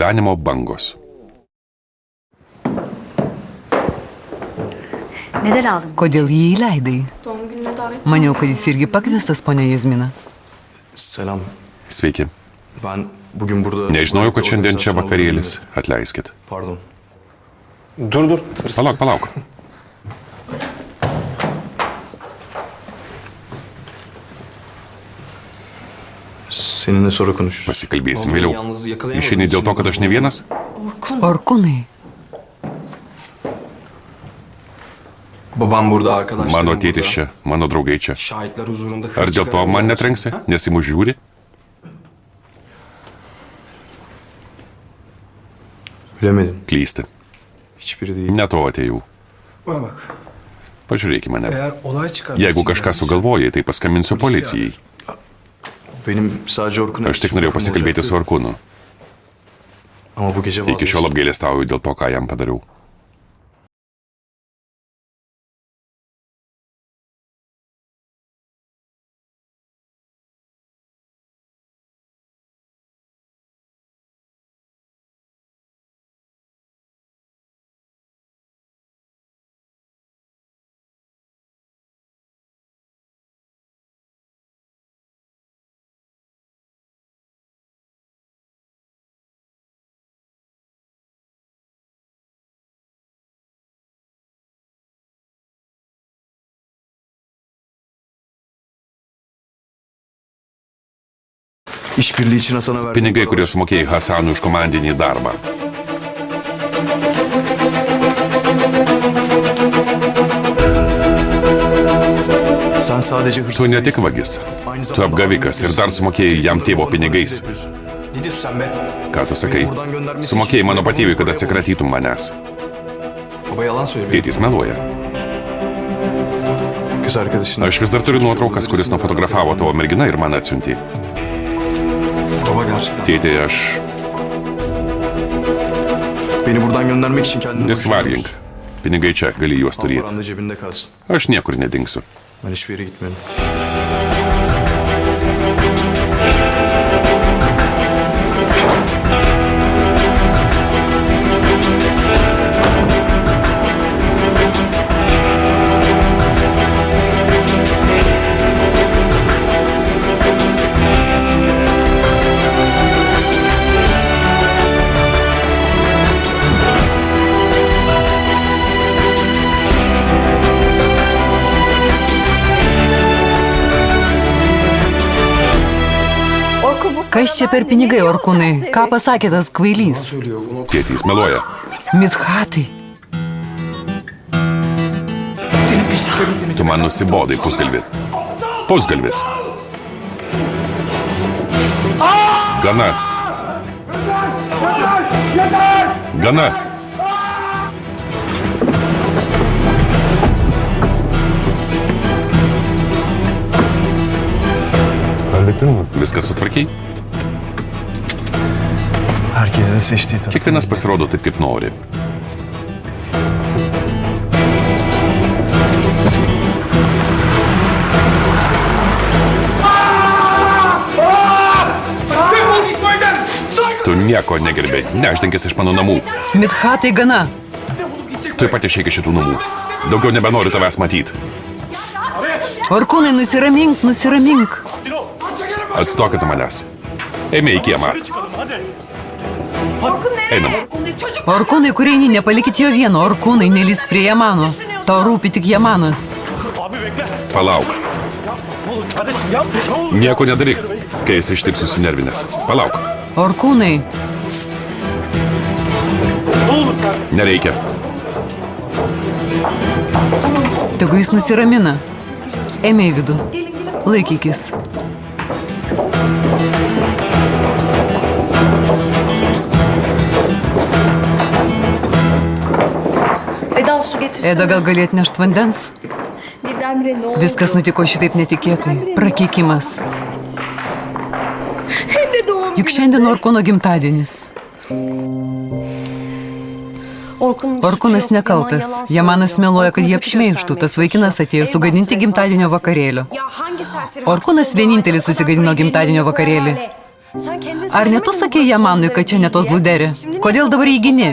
gyvenimo bangos. Kodėl jį įleidai? Maniau, kad jis irgi pakviestas, ponia Jazmina. Selam. Sveiki. Ben bugün burada... Nežinojau, kad šiandien čia vakarėlis. Atleiskit. Pardon. Dur. Palauk. Seninle sonra konuşuruz. Pasikalbėsim vėliau. Išeini dėl to, kad aš ne vienas? Orkunai. Babam burada, arkadaşlarım Mano burada. tėtis čia, mano draugai čia. Şahitler huzurunda... Ar dėl to man netrenksi? Nes į mus žiūri? Bilemedin. Klysti. Hiçbiri değil. Ne to atėjau. Bana bak. Pažiūrėk į mane. Eğer olay çıkar... Jeigu kažką sugalvojai, tai paskambinsiu policijai. Benim sadece Orkun'a... Aš tik norėjau pasikalbėti su Orkūnu. Ama bu gece Iki šiol apgailestauju dėl to, ką jam padariau. İşbirliği için Hasan'a verdiğim... Pinigai, kuriuos mokėjai Hasanui už komandinį darbą. Sen sadece hırsız Tu ne tik değilsin. vagis. Tu apgavikas ir dar sumokėjai jam tėvo pinigais. Ne diyorsun sen be? Ką tu sakai? Sumokėjai mano patėviui, kad atsikratytum manęs. Baba yalan söylüyor. Tėtis meluoja. Kız arkadaşın. Aš vis dar turiu nuotraukas, kuris nufotografavo tavo merginą ir man atsiuntė. Baba gerçekten. Tėtė, aš... Beni buradan göndermek için kendini Nesvargink. Pinigai čia, gali juos turėti. Paran da cebinde kalsın. Aš niekur nedingsiu. Ben hiçbir yere gitmedim. Kas čia per pinigai, Orkunai? Ką pasakė tas kvailys? Tėtis meluoja. Mithatai. Tu man nusibodai, pusgalvi. Pusgalvis. Gana. Gana. Hallettin mi? Viską sutvarkiai? Herkes de seçtiği taraf. Kiekvienas pasirodo taip, kaip nori. Tu nieko negerbė. Nešdinkis iš mano namų. Mithatai, gana. Tu pat išeik iš šitų namų. Daugiau nebenoriu tavęs matyti. Orkunai, nusiramink. Atstokit nuo manęs. Eime į kiemą. Einam. Orkunai, kur eini, nepalikit jo vieno. Orkunai, nelįsk prie Jamano. Tau rūpi tik Jamanas. Palauk. Nieko nedaryk, kai esi ištik susinervinęs. Palauk. Orkunai. Nereikia. Tegu jis nusiramina. Eime į vidų. Laikykis. Eda, gal gali atnešti vandens? Viskas nutiko šitaip netikėtai. Prakeikimas. Juk šiandien Orkuno gimtadienis. Orkunas nekaltas. Jamanas meluoja, kad jie apšmeižtų. Tas vaikinas atėjo sugadinti gimtadienio vakarėlio. Orkunas vienintelis susigadino gimtadienio vakarėlį. Ar ne tu sakei Jamanui, kad čia ne tos Luderė? Kodėl dabar jį gini?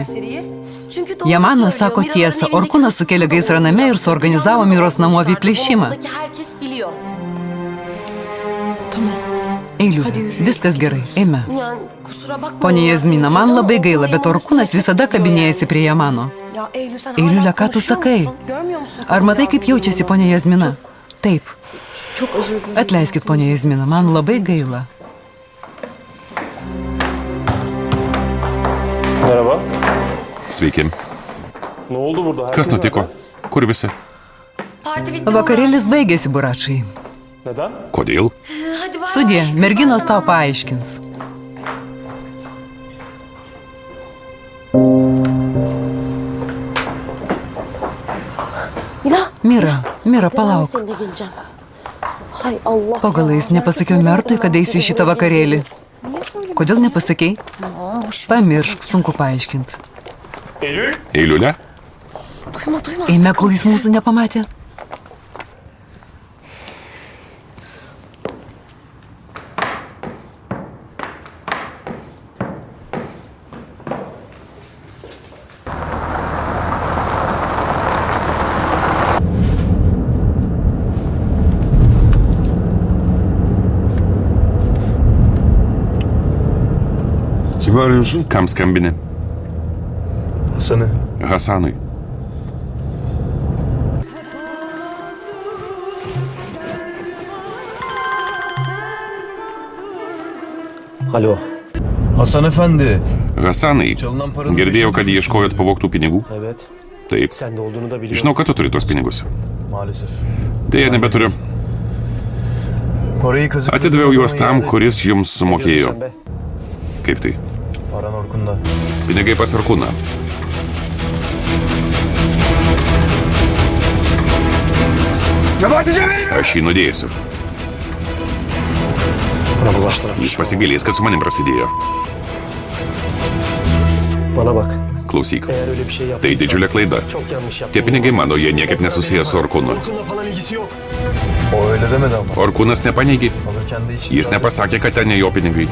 Jamanas sako tiesą, Orkunas sukėlė gaisrą name ir suorganizavo Miros namų apiplėšimą. Eiliu, viskas gerai, eime. Ponia Jazmina, man labai gaila, bet Orkunas visada kabinėjasi prie Jamano. Eiliulė, ką tu sakai? Ar matai, kaip jaučiasi ponia Jazmina? Taip. Atleiskit, ponia Jazmina, man labai gaila. Merhaba. Sveiki. Ne oldu burada? Kas nutiko? Kur visi? Vakarėlis baigėsi, buračai. Neden? Kodėl? Sudie, merginos tau paaiškins. Mira, palauk. Po galais nepasakiau Mertui, kad eisiu į šitą vakarėlį. Kodėl nepasakei? Pamiršk, sunku paaiškinti. Eiliulė? Eime, kol jis mūsų nepamatė. Kimi arıyorsun? Kam skambini? Hasan'ı. Hasanui. Alo. Hasan efendi. Hasanai, girdėjau, kad ieškojot pavogtų pinigų? Evet. Taip. Sen de olduğunu da biliyorum. Žinau, kad tu turi tos pinigus. Maalesef. Deja, nebeturiu. Parayı kazık. Atidaviau juos tam, kuris jums sumokėjo. Sen be. Kaip tai? Paran Orkun'da. Pinigai pas Orkuną. Aš jį nudėsiu. Bana bulaştılar. Jis pasigailės, kad su manim prasidėjo. Bana bak. Klausyk. Eğer öyle bir şey Tai yaptıysan didžiulė klaida. çok yanlış yaptın. Tie pinigai mano, jie niekaip nesusiję su Orkunu. Orkun'la falan ilgisi yok. O öyle demedi ama. Orkunas nepaneigė. Alırken de hiç Jis nepasakė, kad ten ne jo pinigai.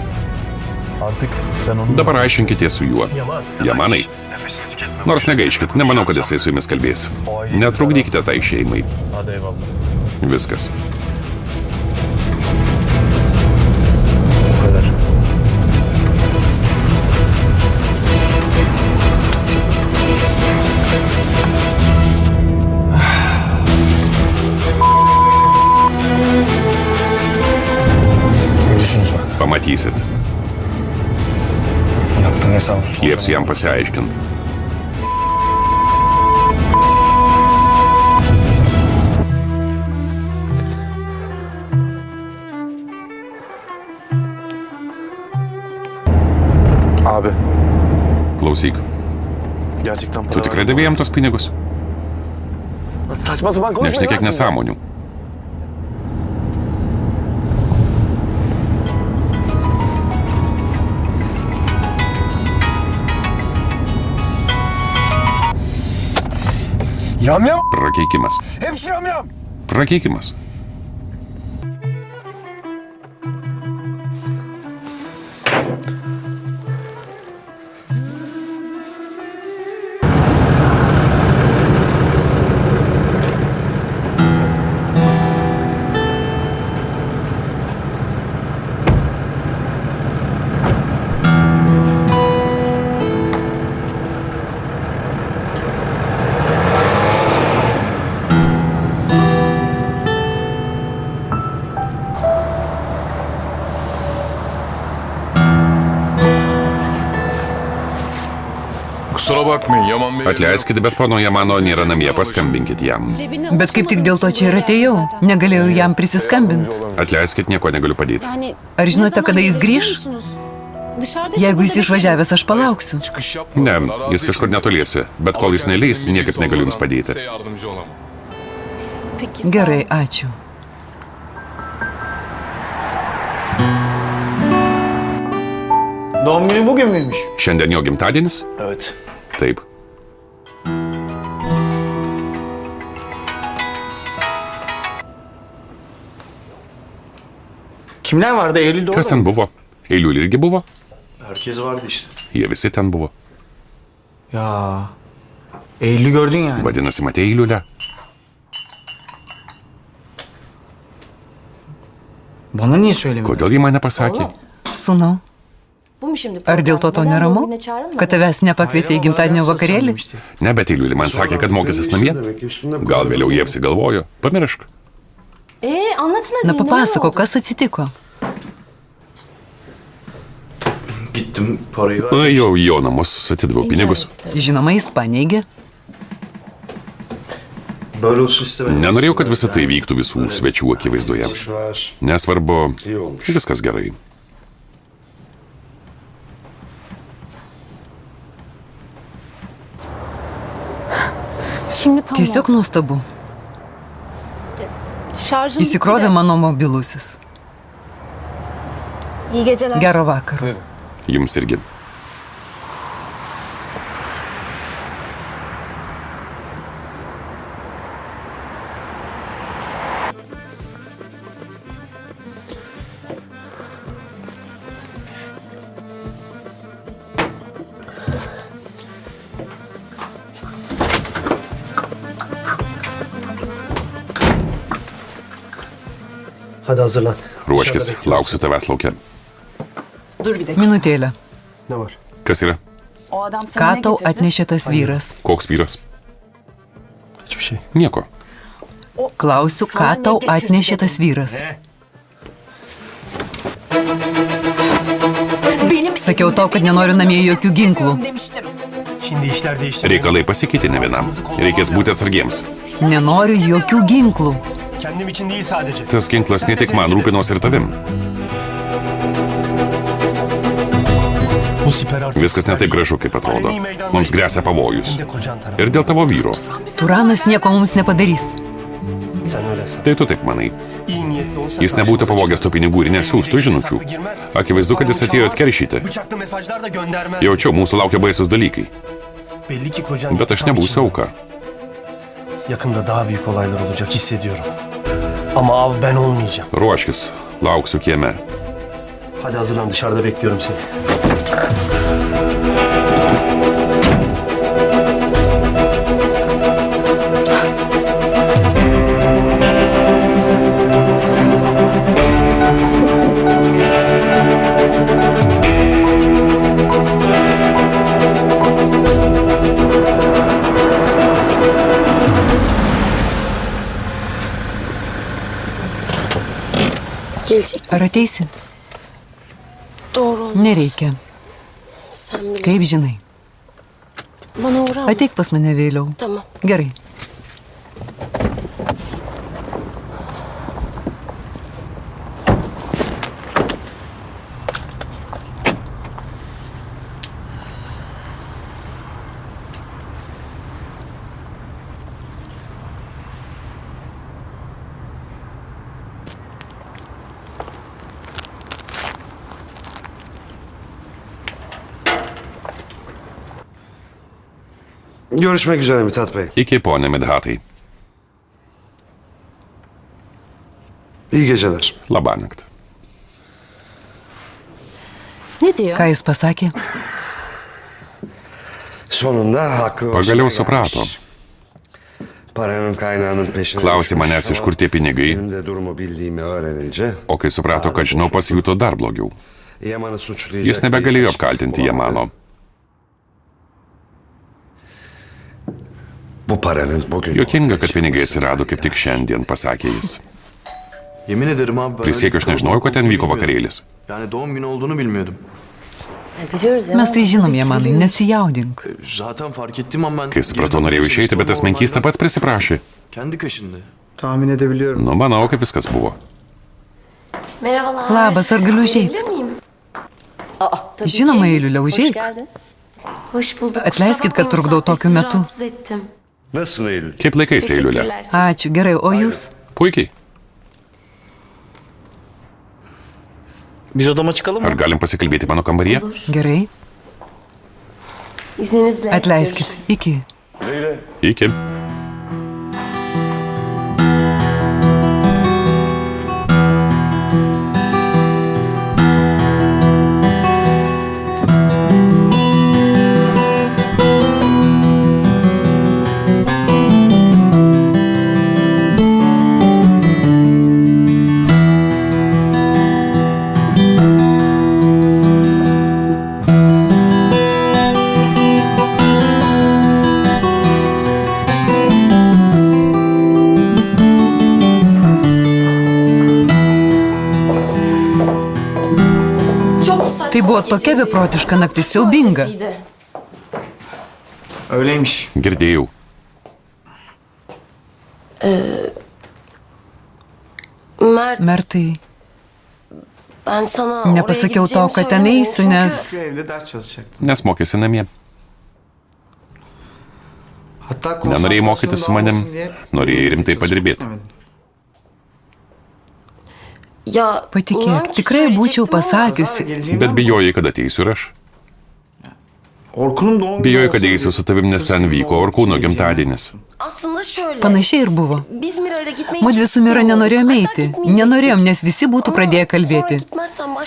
Artık sen onu... Dabar aiškinkite su juo. Yaman. Jamanai. Nors negaiškit, nemanau, kad jisai su jumis kalbės. Netrukdykite tai šeimai. Hadi eyvallah. Viskas. O kadar. Görürsünüz bak. Pamatysit. Yaptığın hesabı soracağım. Liepsiu jam pasiaiškinti. Abi. Klausyk, Gerçekten para tu tikrai davėjai jam tos pinigus? Saçma sapan konuşma. Nešnekėk nesąmonių. Yam yam. Prakeikimas. Hepsi yam yam. Prakeikimas. Kusura bakmayın Yaman Bey. Atleiskit, bet pono Jamano nėra namie, paskambinkit jam. Bet kaip tik dėl to čia ir atėjau. Negalėjau jam prisiskambinti. Atleiskit, nieko negaliu padėti. Ar žinote, kada jis grįš? Jeigu jis išvažiavęs, aš palauksiu. Ne, jis kažkur netoliesi, bet kol jis neleis, niekaip negaliu jums padėti. Gerai, ačiū. Doğum günü bugün müymüş? Šiandien jo gimtadienis? Evet. Taip. Kimler vardı Eylül'de? Kas ten buvo? Eiliulė irgi buvo? Herkes vardı işte. Jie visi ten buvo. Ya. Eylül'ü gördün yani. Vadinasi, matė Eiliulę. Bana niye söylemedin? Kodėl ji man nepasakė? Sūnau, ar dėl to tau neramu, kad tavęs nepakvietė į gimtadienio vakarėlį? Ne, bet Eiliulė man sakė, kad mokysis namie. Gal vėliau jie apsigalvojo. Pamiršk. Na papasako, kas atsitiko. Gittim parayı verdim. Nuėjau į jo namus, atidaviau pinigus. Žinoma, jis paneigė. Böyle olsun istemedim. Nenorėjau, kad visą tai vyktų visų svečių akivaizdoje. Nesvarbu, viskas gerai. Tiesiog nuostabu. Įsikrovė mano mobilusis. Gero vakaro. Jums irgi. Hadi hazırlan. Ruoškis, Dışarıda bekliyorum. lauksiu tavęs laukia. Minutėlę. Ne var? Kas yra? Ką tau atnešė tas vyras? Koks vyras? Hiçbir şey. Nieko. Klausiu, ką tau atnešė tas vyras? Sakiau tau, kad nenoriu namie jokių ginklų. Şimdi işler değişti. Reikalai pasikeitė ne vienam. Reikės būti atsargiems. Nenoriu jokių ginklų. Kendim için değil sadece. Tas ginklas ne tik man rūpinos ir tavim. Bu siper artık. Viskas ne taip gražu, kaip atrodo. Mums grėsia pavojus. Hem de kocan tarafı. Ir dėl tavo vyro. Turanas nieko mums nepadarys. Sen öyle san. Tai tu taip manai. İyi niyetli olsa Jis nebūtų karşımıza pavogęs tų pinigų ir nesiųstų žinučių. Akivaizdu, kad jis atėjo atkeršyti. Bıçaklı mesajlar da göndermez. Jaučiau, mūsų laukia baisus dalykai. Belli ki kocan Bet aš intikam nebūsiu için auka. yakında daha büyük olaylar olacak hissediyorum. Ama av ben olmayacağım. Ruoškis, lauksiu kieme. Hadi hazırlan, dışarıda bekliyorum seni. Ar ateisi? Doğru olmaz. Nereikia. Sen bilirsin. Kaip žinai. Bana uğrar mı? Ateik pas mane vėliau. Tamam. Gerai. Görüşmek üzere Mithat Bey. Iki, ponė Midhatai. İyi geceler. Labanakt. Ne diyor? Ką jis pasakė? Sonunda haklı Pagaliau başına suprato. gelmiş. Paranın kaynağının peşine Klausė düşmüş manęs, iš ama kur tie pinigai, benim de durumu bildiğimi öğrenince o kai suprato, kad žinau, pasijuto dar blogiau. Yaman'ı suçlayacak Jis nebegalėjo bir teşvik apkaltinti bulamadı. Yamano. Bu paranın bugün Jokinga, ortaya kad pinigai çıkması atsirado kaip tik šiandien, pasakė jis. Yemin ederim abi ben Prisiekiu, aš nežinojau, kad ten vyko vakarėlis. Yani doğum günü olduğunu bilmiyordum. Mes tai žinom, Jamanai, nesijaudink. Zaten fark ettim ama ben... Kai supratau, norėjau išeiti, bet tas menkystė pats prisiprašė. Kendi kaşındı. Tahmin edebiliyorum. Nu, manau, kaip viskas buvo. Merhabalar. Labas, ar galiu užeiti? Gelebilir miyim? Žinoma, Eiliulė, užeik. Hoş bulduk. Atleiskit, kad trukdau tokiu metu. Rahatsız ettim. Nasılsın Eylül? Kaip laikaisi, Eiliulė? Teşekkürler. Ačiū, gerai, o jūs? Puikiai. Biz odama çıkalım Ar mı? galim pasikalbėti mano kambaryje? Gerai. İzninizle. Atleiskit. görüşürüz. Iki. Iki. Buvo tokia beprotiška naktis, siaubinga. Öyleymiş. Girdėjau. Mertai, Ben sana nepasakiau tau, kad ten eisiu, nes Şu evde ders çalışacaktın. Nes mokėsi namie. Hatta Nenorėjai mokytis su manim, norėjai rimtai padirbėti. Ya, patikėk, inan ki tikrai būčiau söyleyecektim ama pasakiusi. Bet bijojai, kad ateisiu ir aš. Orkun'un doğum günü Bijojai, olsa kad eisiu su tavim, nes ten vyko Orkūno gimtadienis. Aslında şöyle. Panašiai ir buvo. Biz Mira'yla gitmeyi Mudvi su Mira nenorėjom eiti. Nenorėjom, nes visi būtų pradėję kalbėti.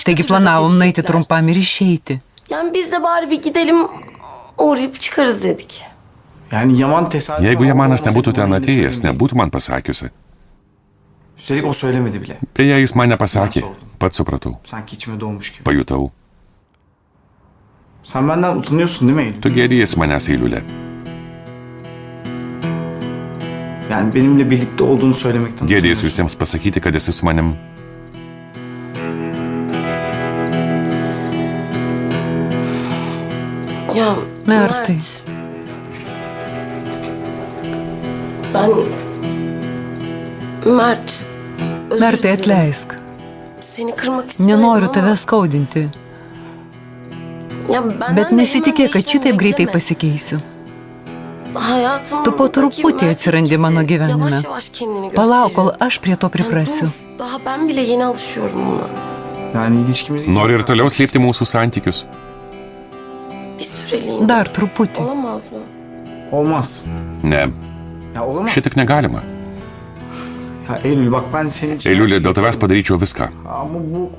Taigi planavom nueiti trumpam ir išeiti. Yani biz de bari bir gidelim, uğrayıp çıkarız dedik. Yani Yaman tesadüfen... Jeigu Jamanas olmasaydı nebūtų ten bunu atėjęs, söylemeyecekti. nebūtų man pasakiusi. Üstelik o söylemedi bile. Beje, jis man nepasakė. Pats supratau. Sanki içime doğmuş gibi. Pajutau. Sen benden utanıyorsun değil mi Eylül? Tu gėdėjai manęs, Eiliulė. Yani benimle birlikte olduğunu söylemekten Gėdėjai utanıyorsun. visiems pasakyti, kad esi su manim. Ya Mertai. Mert. Ben... Mert. özür Mertai, dilerim. atleisk. Seni kırmak istemedim Nenoriu ama- tave skaudinti. Ya benden Bet de nesitikėk, hemen kad šitaip değişmemi greitai bekleme. pasikeisiu. Hayatımdaki Tu po truputį Mert atsirandi mano ikisi gyvenime. Yavaş yavaş kendini Palauk, kol gösteriyor. aš prie to Yani priprasiu. dur, daha ben bile yeni alışıyorum buna. Yani ilişkimizi... Nori ir toliau slėpti mūsų santykius. Bir süreliğine. Dar truputį. Olamaz mı? Olmaz. Ne, Ya olamaz. šitaip negalima. Ya Eylül bak ben senin için... Eiliulė, dėl tavęs padaryčiau viską. Ama bu...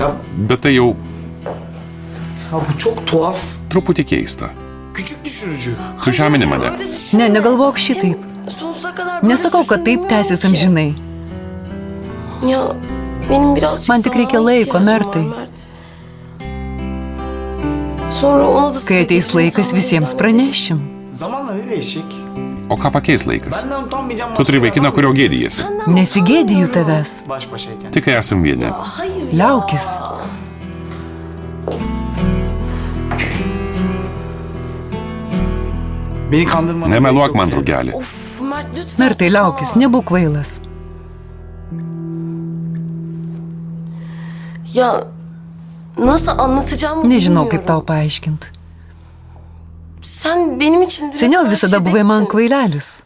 Ya, Bet tai jau ya bu çok tuhaf. truputį keista. Küçük düşürücü. Tu žemini mane. Öyle düşünme. Ne, negalvok šitaip. Sonsuza kadar böyle Nesakau, kad taip düşünmüyorum tęsis ki. amžinai. Ya benim birazcık Man tik reikia zamana laiko, ihtiyacım var, Mertai. Mert. Sonra ona da Kai ateis laikas, visiems pranešim. Zamanla ne değişecek? O ką pakeis laikas? Benden utanmayacağım... Tu turi vaikiną, kurio gėdijasi. Nesigėdiju tavęs. Baş başayken. Tik kai esam vieni. Hayır ya. Liaukis. Beni kandırmana... Nemeluok man, draugelį. Of Mert lütfen. Mertai, liaukis, saçmalama. nebūk kvailas. Ya nasıl anlatacağımı Nežinau, kaip bilmiyorum. tau paaiškinti. Sen benim için düne Seniau kadar visada buvai man şebektin. kvailelis.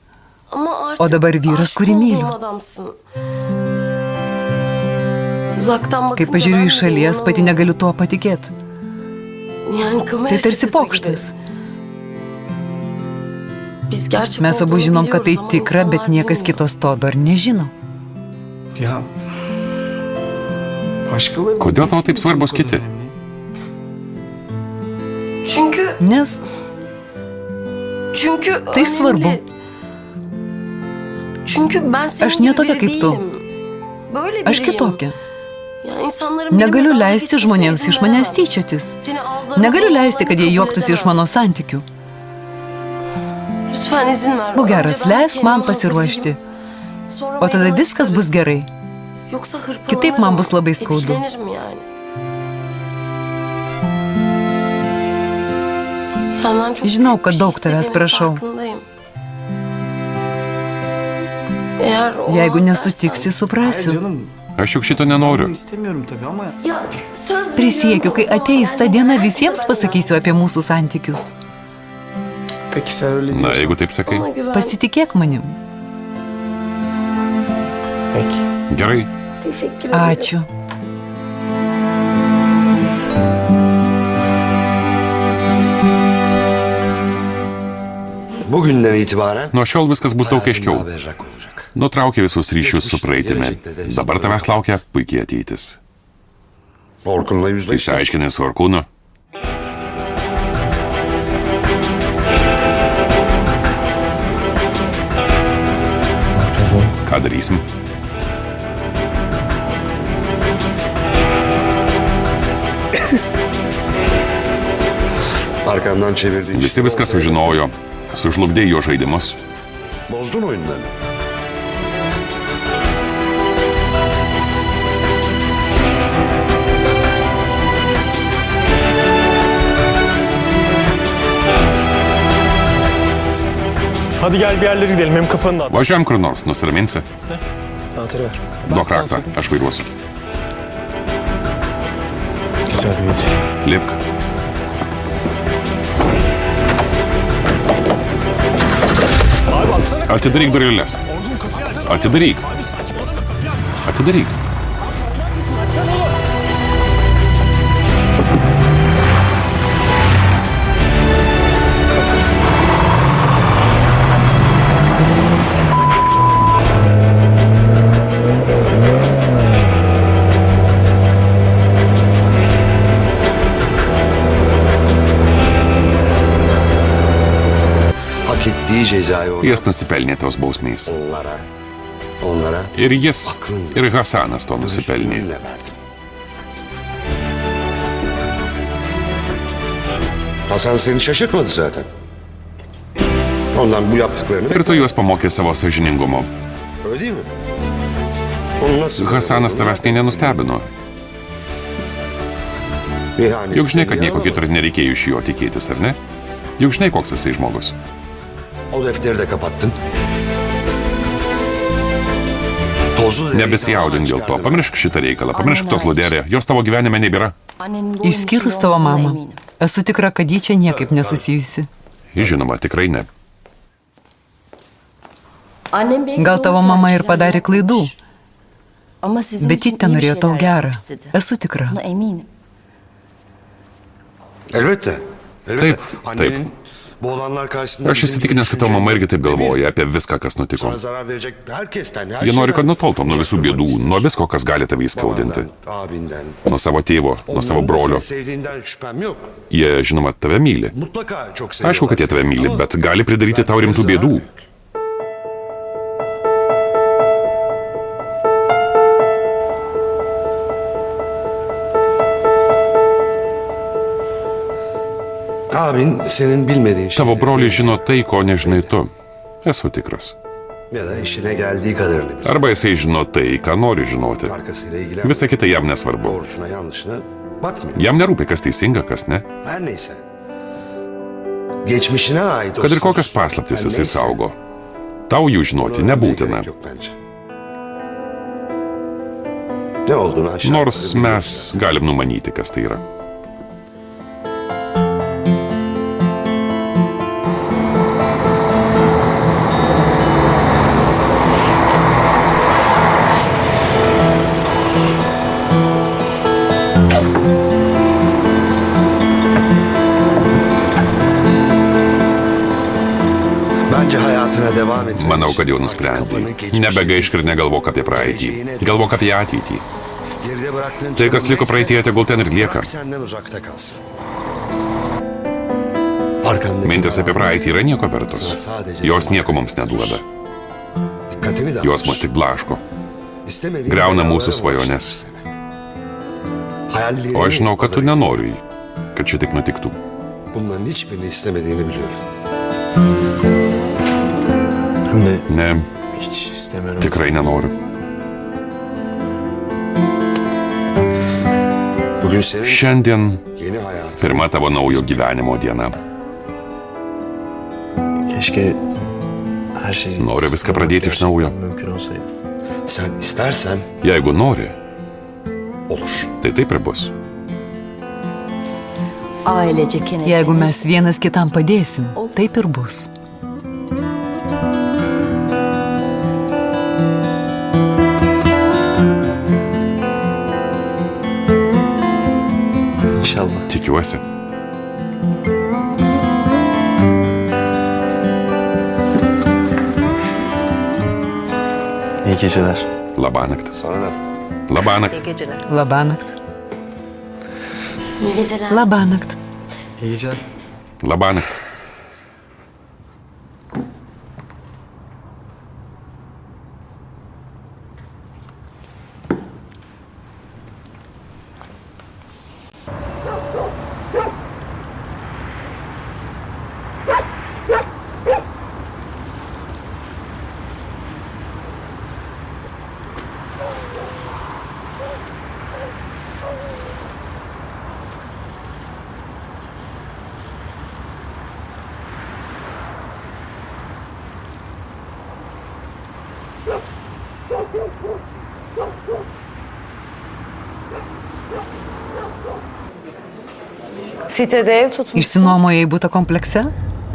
Ama artık O dabar vyras, aşık kurį olduğum myliu. adamsın. Uzaktan Kai bakınca pažiūriu ben iš šalies, inanamıyorum. pati negaliu tuo patikėti. Yani kamera Tai tarsi şakası pokštas. gibi. Biz gerçek Mes abu olduğunu žinom, kad tai biliyoruz ama tikra, bet insanlar niekas bilmiyor. kitas to dar nežino. Ya... Başkaları... Kodėl tau taip svarbus kiti? Çünkü Nes önemli. svarbu. Çünkü ben senin Aš gibi ne tokia biri kaip tu. değilim. Böyle aš biriyim. kitokia. Ya insanların benimle Negaliu dalga leisti geçmesine žmonėms izin iš manęs veremem. tyčiotis. Seni ağızlarına Negaliu leisti, kad jie dolanlarını juoktųsi kabul iš mano edemem. santykių. Lütfen izin ver. Būk Önce geras, ben leisk kendimi man pasiruošti. hazırlayayım. Sonra O tada meydana viskas çıkarız. bus gerai. Yoksa hırpalanırım. Kitaip man bus labai skaudu. Etkilenirim yani. Senden çok Žinau, büyük bir kad şey daug tavęs istediğinin prašau. farkındayım. Eğer Jeigu olmaz nesutiksi, dersen- Hayır suprasiu. canım. Aš juk šito Bunu nenoriu. istemiyorum tabii ama... Ya söz Prisiekiu, kai veriyorum. ateis ta diena, Herkese visiems ben pasakysiu apie mūsų santykius. Peki sen öyle Na, diyorsan. jeigu taip sakai. Ona güven. Pasitikėk manim. Peki. Gerai. Teşekkür ederim. Ačiū. Bugünden itibaren... Nuo šiol viskas bus daug hayatım aiškiau. daha berrak olacak. Nutraukė visus ryšius su praeitimi. Dabar tavęs laukia puikiai ateitis. Orkun'la yüzleştim. Išsiaiškinai su Orkūnu. Ką darysim? Arkandan çevirdiği Visi işleri viską ortaya- sužinojo. Sužlugdė jo žaidimus. Bozdun oyunlarını. Hadi gel bir yerlere gidelim. Hem kafanı dağıt. Važiuojam kur nors, nusiraminsi. Anahtarı ver. Duok raktą, aš vairuosiu. Geç abi geç. Lipk. Abi atsana. Atidaryk dureles. Atidaryk. Atidaryk. Hak ettiği cezayı Jis nusipelnė tos bausmės. onlara Ir jis, ir Hasanas to nusipelnė. dürüstlüğünle verdim. Hasan seni şaşırtmadı zaten. Ondan bu yaptıklarını... Ir tu juos pamokė savo sąžiningumo. Öyle değil mi? Onu nasıl... Hasanas tavęs tai nenustebino. Juk žinai, kad nieko kito nereikėjo iš jo tikėtis, ar ne? Juk žinai, koks jisai žmogus. O defteri de kapattın. Nebesijaudink dėl to, pamiršk šitą reikalą, pamiršk tos Luderę, jos tavo gyvenime nebėra. Išskyrus tavo mamą. Esu tikra, kad ji čia niekaip nesusijusi. Žinoma, tikrai ne. Gal tavo mama ir padarė klaidų, bet ji ten norėjo tau gerą. Esu tikra. Elbette. Taip, taip. Bu olanlar karşısında... Aš įsitikinęs, kad tavo mama irgi taip galvoja apie viską, kas nutiko. Sana zarar verecek herkesten, her Jie nori, kad şeyden- nutoltum nuo visų bėdų, nuo visko, kas gali tave įskaudinti. Abinden. Nuo savo tėvo, nuo savo Onların brolio. seni sevdiğinden şüphem yok. Jie, žinoma, tave myli. Mutlaka çok seviyorlar. Aišku, kad jie tave myli, Ama bet gali pridaryti tau rimtų zarar bėdų. büyük. Abin senin bilmediğin Tavo şeyleri broliai bilir. žino tai, ko nežinai tu. Esu tikras. Ya da işine geldiği kadarını bilir. Arba jisai žino tai, ką nori žinoti. Arkasıyla ilgilen. Visa kita jam nesvarbu. Doğrusuna yanlışına bakmıyor. Jam nerūpi, kas teisinga, kas ne. Her neyse. Geçmişine ait o Kad ir sır, kokias paslaptis her jisai neyse, saugo. Tau jų žinoti öğrenmeye nebūtina. gerek yok bence. Ne olduğunu aşağı Nors yukarı biliyorsun. mes galim numanyti, kas tai yra. Bence hayatına devam etmek Manau, için kad jau artık nusprendai. kafanı geçmişe Nebegaišk ir negalvok apie praeitį. Galvok apie ateitį. geride bıraktığın Tai, kas çabuk liko neyse, praeityje, tegul ten ir lieka. bırak senden uzakta kalsın. Arkandaki Mintis apie praeitį yra nieko vertos. sana sadece Jos zaman nieko mums kaybettirir. neduoda. Dikkatini dağıtır. Jos mus tik blaško. İstemediğin griauna belalara mūsų svajones. bulaştırır seni. Hayallerini O aš žinau, kad tu kadar- nenori, kad šitaip nutiktų. Bunların hiçbirini istemediğini biliyorum. Hem de Ne, hiç istemiyorum. tikrai nenoriu. Bugün senin Šiandien yeni hayatın. pirma tavo naujo gyvenimo diena. Keşke her şey... Noriu viską pradėti iš naujo. Mümkün olsaydı. Sen istersen Jeigu nori, olur. tai taip ir bus. Jeigu mes vienas kitam padėsim, taip ir bus. İnşallah. Tikiuosi. İyi geceler. Labanakt. Sana da. Labanakt. Labanakt. İyi geceler. Labanakt. İyi geceler. Labanakt. Sitede ev tutmuşsun. Išsinuomojai būtą komplekse?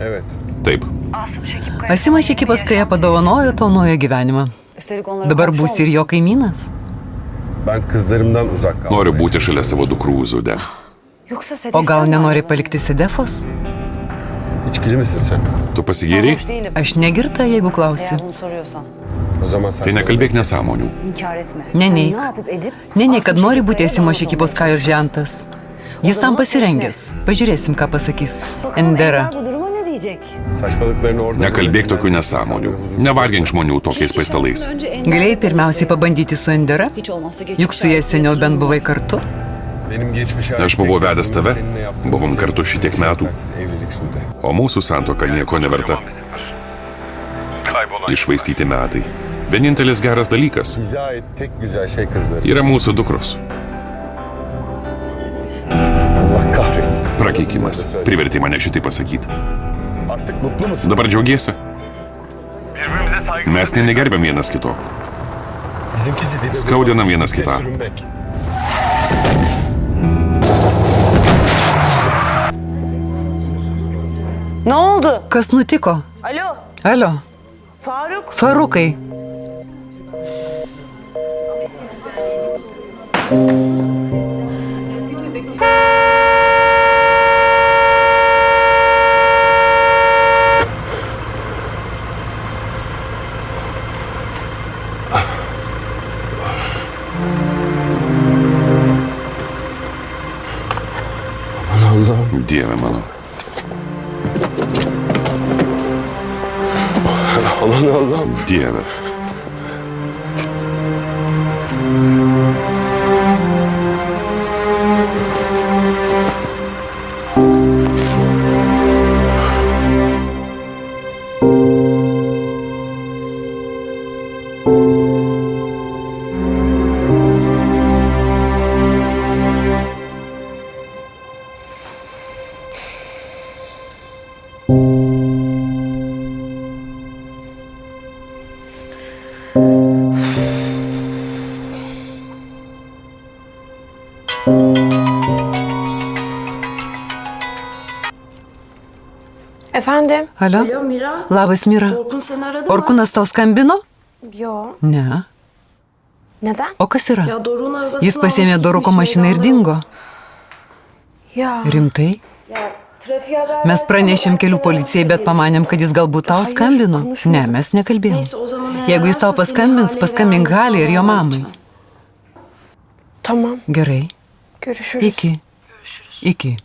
Evet. Taip. Asimas Šekipas Kaja padovanojo tau naują gyvenimą. Üstelik onlara Dabar komşu būsi ir jo kaimynas. Ben kızlarımdan uzak kaldım. Noriu būti šalia savo dukrų Zude. Yoksa Sedef'ten O gal mi nenori ayrıldın? palikti Sedefos? İçkili misin sen? Tu pasigėrei? Sarhoş değilim. Aš negirta, jeigu klausi. Eğer bunu soruyorsan. O zaman Tai nekalbėk nesąmonių. İnkar etme. Ne Sen neik. ne yapıp edip? Ne, kad Asım nori Şekip būti Kaya'yla Asimo onu Šekipos sormaya Kajos çalışıyorsun. žentas. Jis tam pasirengęs. Pažiūrėsim, ką pasakys. Bakalım Endera. Enver bu duruma ne diyecek? Saçmalıklarını orada... Nekalbėk tokių nesąmonių. Nevargink žmonių tokiais paistalais. Galėjai pirmiausiai pabandyti su Endera? Hiç olmazsa Juk su jie seniau bent buvai kartu. Benim geçmişe... Aš buvau vedęs tave, buvom kartu šitiek metų, Evlilik Sude. o mūsų santuoka nieko neverta. Išvaistyti metai. Vienintelis geras dalykas Bize ait tek güzel şey kızları. yra mūsų dukros. Allah kahretsin. Prakeikimas. Privertė mane šitai pasakyti. Artık mutlu musun? Dabar džiaugiesi? Mes negerbėm vienas kito. Bizimkisi dibe Skaudinam vienas kitą. sürünmek. Ne oldu? Kas nutiko? Alo, Alio, Faruk. Farukai. Aman Allah'ım. Dieve mano. Aman Allah'ım. Dieve. Efendim? Alio? Alo Mira. Labas, Mira. Orkun seni aradı mı? Orkunas tau skambino? Yo. Ne. Neden? O kas yra? Ya Doruk'un arabasını Jis pasėmė almış Doruko gitmiş, mašiną ir meydanda dingo. yok. Ya. Rimtai? Ya trafiğe haber Mes verdim, pranešėm ben kelių sana policijai, bet söyledim. pamanėm, kad jis galbūt tau Hayır, skambino. konuşmadım. Ne, mes nekalbėjom. Neyse, o zaman eğer Jeigu jis tau varsa senin paskambins, haliyle paskambink almasın Haliai ir jo bana mamai. lütfen. Tamam. Gerai. Görüşürüz. Iki. Iki.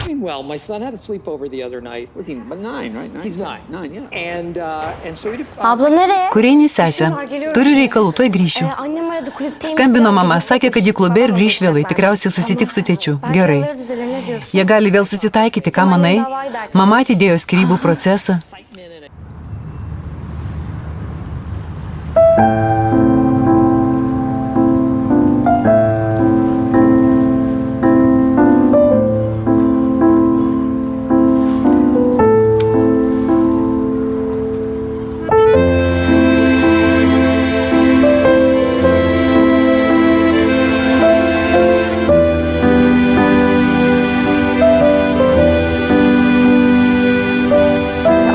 Well, my son had a sleepover the other night. Was he 9, right? He's 9. 9, yeah. And so he Abla nereye? Kur eini, sesė? Turiu reikalų, tuoj grįšiu. Annem aradı kulüpteymiş. Skambino mama, sakė, kad į klube ir grįš vėlai, tikriausiai susitiks su tėčiu. Gerai. Jie gali vėl susitaikyti, ką manai? Mama atidėjo skyrybų procesą.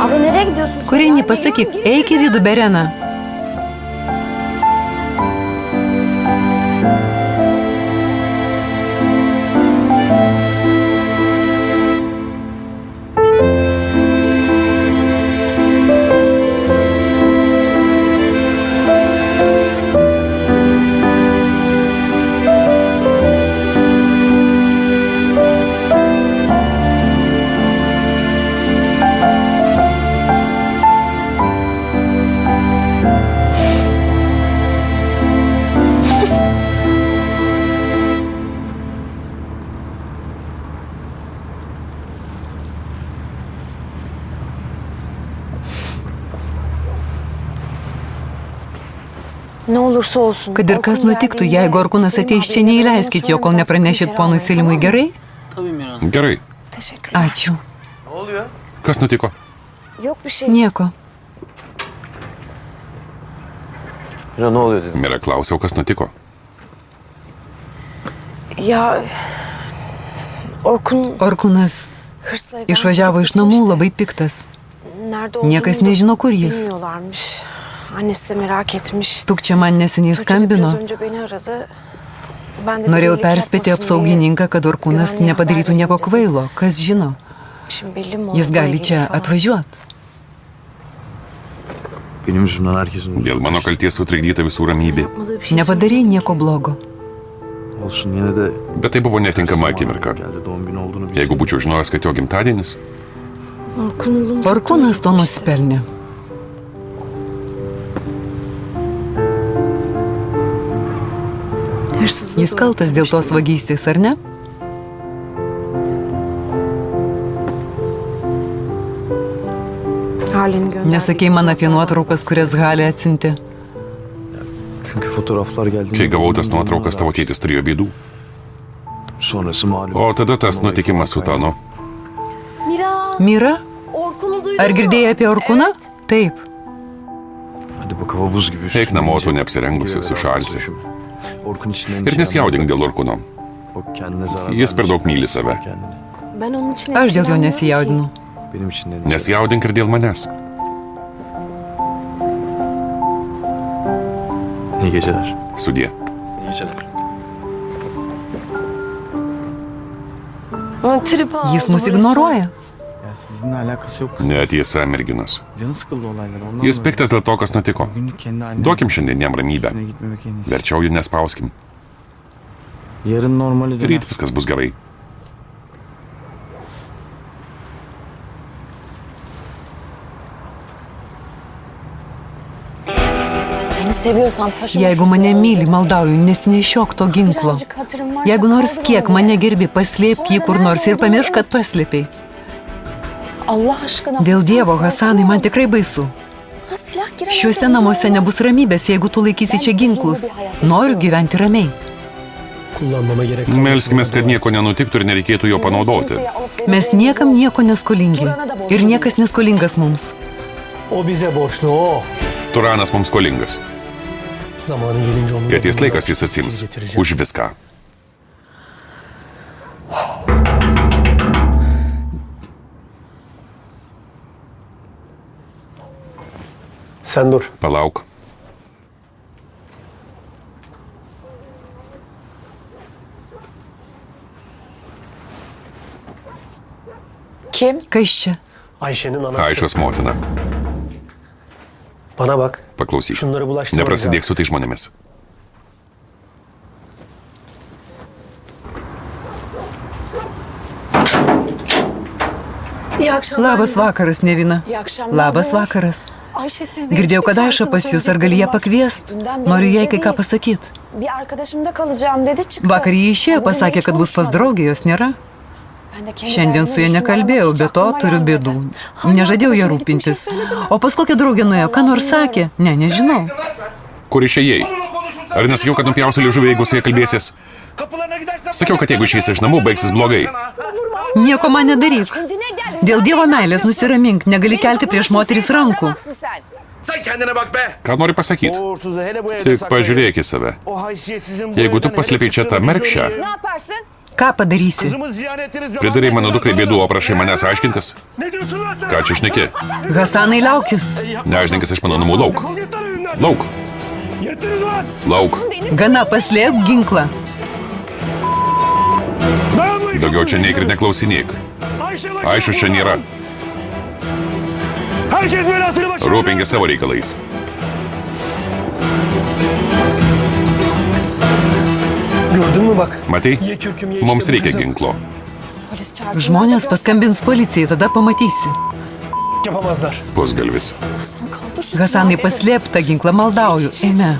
Abla nereye gidiyorsun? Kur eini, pasakyk, eik į vidų, Berena. Ne olursa olsun. Kad ir kas nutiktų, jeigu Orkunas ateis čia, neįleiskit jo, kol nepranešit ponui Selimui, gerai? Gerai. Teşekkürler. Ačiū. Kas nutiko? Yok bir şey. Nieko. Mira ne oluyor dedim. Mira klausiau, kas nutiko. Ya Orkun Orkunas hırsla išvažiavo iš namų labai piktas. Niekas nežino, kur jis. Bilmiyorlarmış. Annesi de merak etmiş. Tukčia man neseniai Tuğçe de biraz skambino. önce beni aradı. Ben de Norėjau bir iyilik perspėti yapmasın apsaugininką, kad Orkunas güvenliğe nepadarytų haber nieko verelim kvailo. Kas žino, dedim. Şimdi belli mi jis olur gali buraya čia gelir falan. atvažiuoti. Benim yüzümden herkesin... Dėl mano kalties sutrikdyta visų ramybė. Yapmadığı bir şey Nepadarei nieko blogo. Olsun yine de... Bet tai buvo netinkama akimirka. Geldi doğum günü olduğunu bilseydim. Jeigu būčiau žinojęs, kad jo gimtadienis, söyledi. Orkun olunca Orkunas to nusipelnė. hırsızlığı Jis kaltas dėl tos vagystės, ar ne? Halini gönderdi. Nesakei man apie nuotraukas, kurias Halė atsinti. Çünkü fotoğraflar geldi. kai gavau tas nuotraukas, tavo tėtis turėjo bėdų. Sonrası malum. O tada tas nutikimas su Tanu. Mira, Mira, Orkun'u duydun ar mu? girdėjai apie Orkuną? Taip. Hadi bak hava buz gibi. Eik namo, tu neapsirengusi, sušalsi. Orkun içinden... Ir nesijaudink dėl Orkuno. O kendine zarar Jis per daug vermeyecek. myli save. Kendine. Ben onun için Aš dėl jo endişelenmiyorum nesijaudinu. ki. Benim için endişe. Nesijaudink ir dėl manęs. İyi geceler. Sudie. İyi geceler. Ama trip aldı Jis mus burası. ignoruoja. Ya sizinle alakası yok kızım. Netiesa, merginos. Canı sıkıldı olaylar. Ondan Jis dolayı. piktas dėl to, kas nutiko. Günlük kendi haline. Duokim šiandien jam ramybę. Üstüne gitmemek en iyisi. Verčiau jų nespauskim. Yarın normali döner. Ryt viskas bus gerai. Beni seviyorsan taşıma Jeigu şu mane silahı myli, üzerine. maldauju, nesinešiok to ginklo. Birazcık hatırın varsa Jeigu nors kaldır kiek onu mane buraya. gerbi, paslėpk jį kur nors ir pamiršk, kad paslėpiai. Allah aşkına. Dėl Dievo, Hasanai, man tikrai baisu. Ha, silah giremezse Šiuose huzur namuose olmaz. nebus ramybės, jeigu tu laikysi čia ginklus. Noriu gyventi ramiai. Kullanmama gerek kalmasın. Melskimės, kad nieko nenutiktų ir nereikėtų jo panaudoti. Kimseye alıp Mes veremeyeceğim. niekam nieko neskolingi. Ir niekas neskolingas mums. O bize borçlu o. Turanas mums skolingas. Zamanı gelince onun... Kai ateis laikas, jis atsims. Už viską. Sen dur. Palauk. Kim? Kas čia? Ayşe'nin anası. Aišos motina. Bana bak. Paklausyk. Şunları bulaştırma. Neprasidėk su tai žmonėmis. İyi akşamlar. Labas vakaras, Nevina. İyi akşamlar. Labas Ne var? vakaras. Ayşe siz de Girdėjau, hiç kad Aiša geçersiniz, pas jūs, ar gali ją söyleyeceklerim var. pakviest? Dünden beri Noriu jai bizde kai ką değil. pasakyt. Bir arkadaşımda kalacağım dedi çıktı. Vakar jį išėjo, Ama benimle pasakė, hiç kad bus pas konuşmadı. draugė, jos nėra. Ben de kendi Šiandien su ja derdime düştüm, nekalbėjau, aramak hiç be to aklıma turiu gelmedi. bėdų. Hala Nežadėjau ją arkadaşıma gittim, bir şey rūpintis. söyledim mi? O pas kokią draugę nuėjo, ką nors sakė? Ne, nežinau. Kur išėjai? Ar nesakiau, kad nupjausiu liežuvį, jeigu su jie kalbėsies? Sakiau, kad jeigu išeisi iš namų, baigsis blogai. Nieko man nedaryk. Kendine gel. Dėl Dievo meilės nusiramink, negali kelti prieš moteris rankų. Ką nori pasakyti? Tik pažiūrėk į save. Jeigu tu paslėpiai čia tą merkšę, Ne yaparsın? Ką padarysi? pridarai mano dukrai bėdų, o prašai manęs aiškintis? Ką čia šneki? Hasanai, liaukis. Neždinkis iš mano namų lauk. Lauk. Lauk. Gana, paslėp ginklą. Daugiau čia neik ir neklausinėk. Aišku, čia nėra. Rūpinkis savo reikalais. Gördün mü bak? Matei? Ye kürküm ye Mums işte bu reikia kızım. ginklo. Polis çağırsın. Žmonės paskambins policijai, tada pamatysi. Yapamazlar. Pusgalvis. Kaldır şu Hasanai, silahı. paslėp tą ginklą, maldauju. Eime.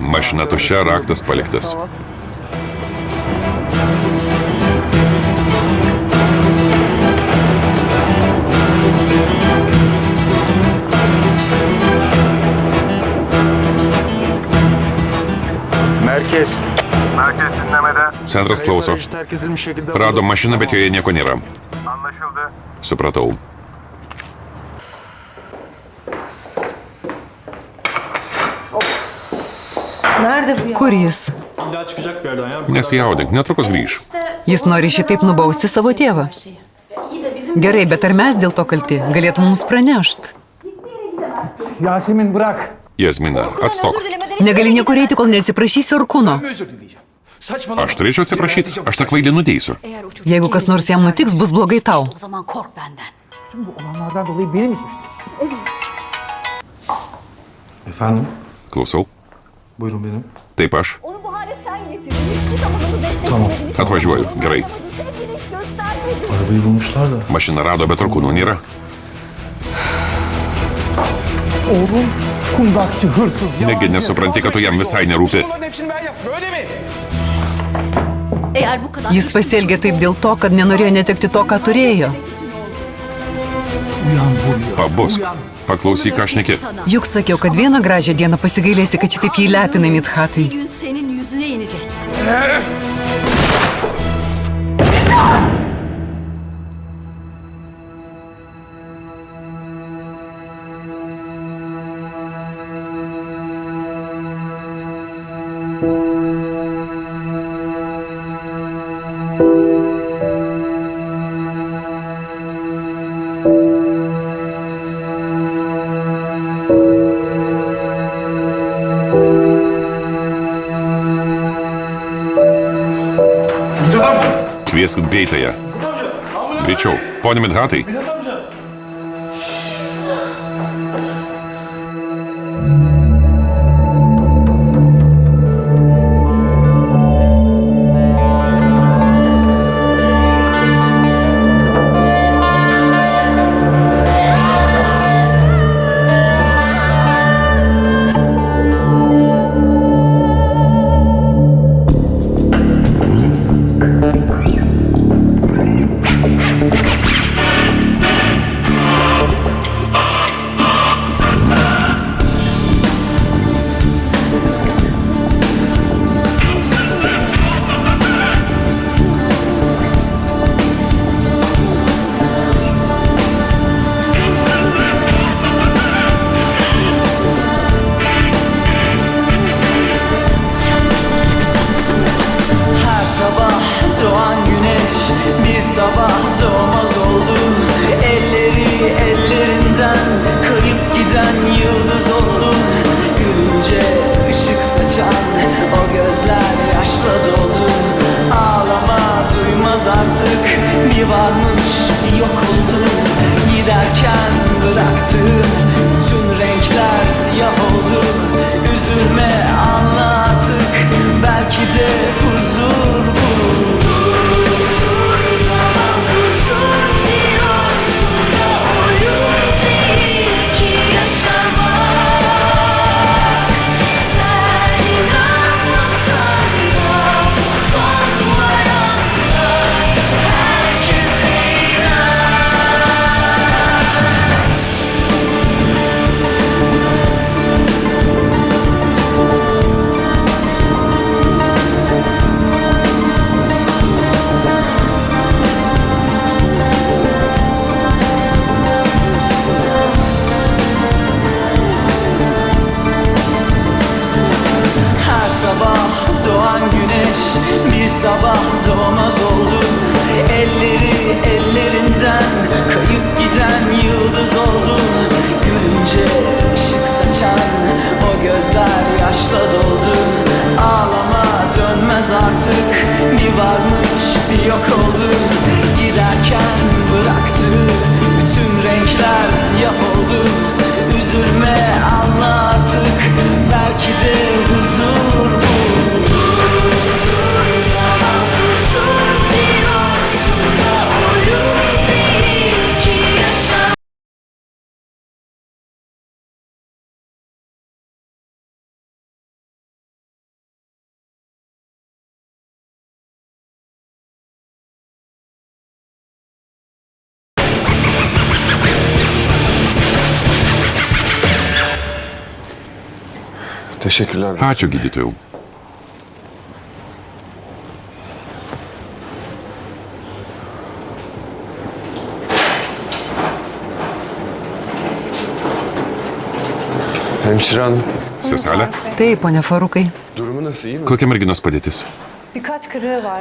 Mašina tuščia, raktas paliktas. Merkez. Merkez dinlemede. Centras klauso. Terk edilmiş şekilde... Radom mašiną, bet joje nieko nėra. Anlaşıldı. Supratau. Nerede bu ya? Kur jis? İlla çıkacak bir yerden ya. Nesijaudink, netrukus grįš. Jis nori šitaip nubausti savo tėvą. Gerai, bet ar mes dėl to kalti? Galėtų mums pranešt. Yasemin bırak. Jasmina, atstok. Negali niekur eiti, kol neatsiprašysi Orkūno. Aš turėčiau atsiprašyti, aš tą kvailį nuteisiu. Jeigu kas nors jam nutiks, bus blogai tau. O zaman kork benden. Olanlardan dolayı beni mi suçluyorsun? Efendim? Klausau. Buyurun benim. Taip aš. Onu bu hale sen getirdin. Hiçbir zaman onu desteklemedin. Tamam. Atvažiuoju. Gerai. Sevgini hiç göstermedin. Arabayı bulmuşlar da. Mašiną rado, bet Orkūno nėra. Oğlum kundakçı, hırsız. Negi nesupranti, kad tu jam visai nerūpi. Bunların hepsini ben yaptım, öyle mi? Eğer bu kadar... Jis pasielgė taip dėl to, kad nenorėjo netekti to, ką turėjo. Uyan buraya. Pabusk. Paklausyk, ką šneki. Juk sakiau, kad vieną gražią dieną pasigailėsi, kad šitaip jį lepinai Mithatai. Bir gün senin yüzüne inecek. Kvieskit greitąją. Greičiau. Pone Mithatai. Teşekkürler. Ačiū gydytojau. Hemşire hanım. Seselė, Taip, ponia Farukai. Durumu nasıl, iyi mi? kokia merginos padėtis?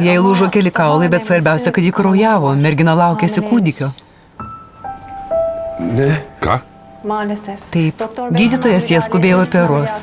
Jai lūžo keli kaulai, bet svarbiausia, kad ji kraujavo. Mergina laukėsi kūdikio. Ne? Ką? Taip, gydytojas jas skubėjo operuos.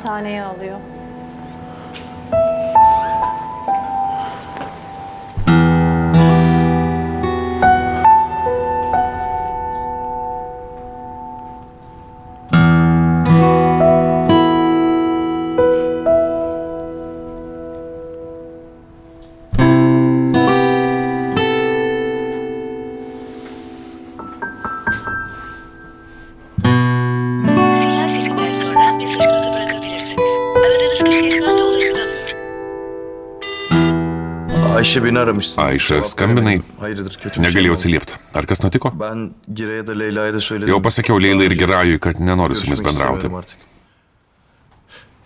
Ayşe beni aramışsın. Ayşe, skambinai. Hayırdır, kötü bir Negalėjau şey mi atsiliepti. Ar kas nutiko? oldu? Ben Giray'a da Leyla'ya da söyledim. Jau pasakiau Leilai ir Girajui, kad nenoriu su jumis Görüşmek bendrauti. istemiyorum artık.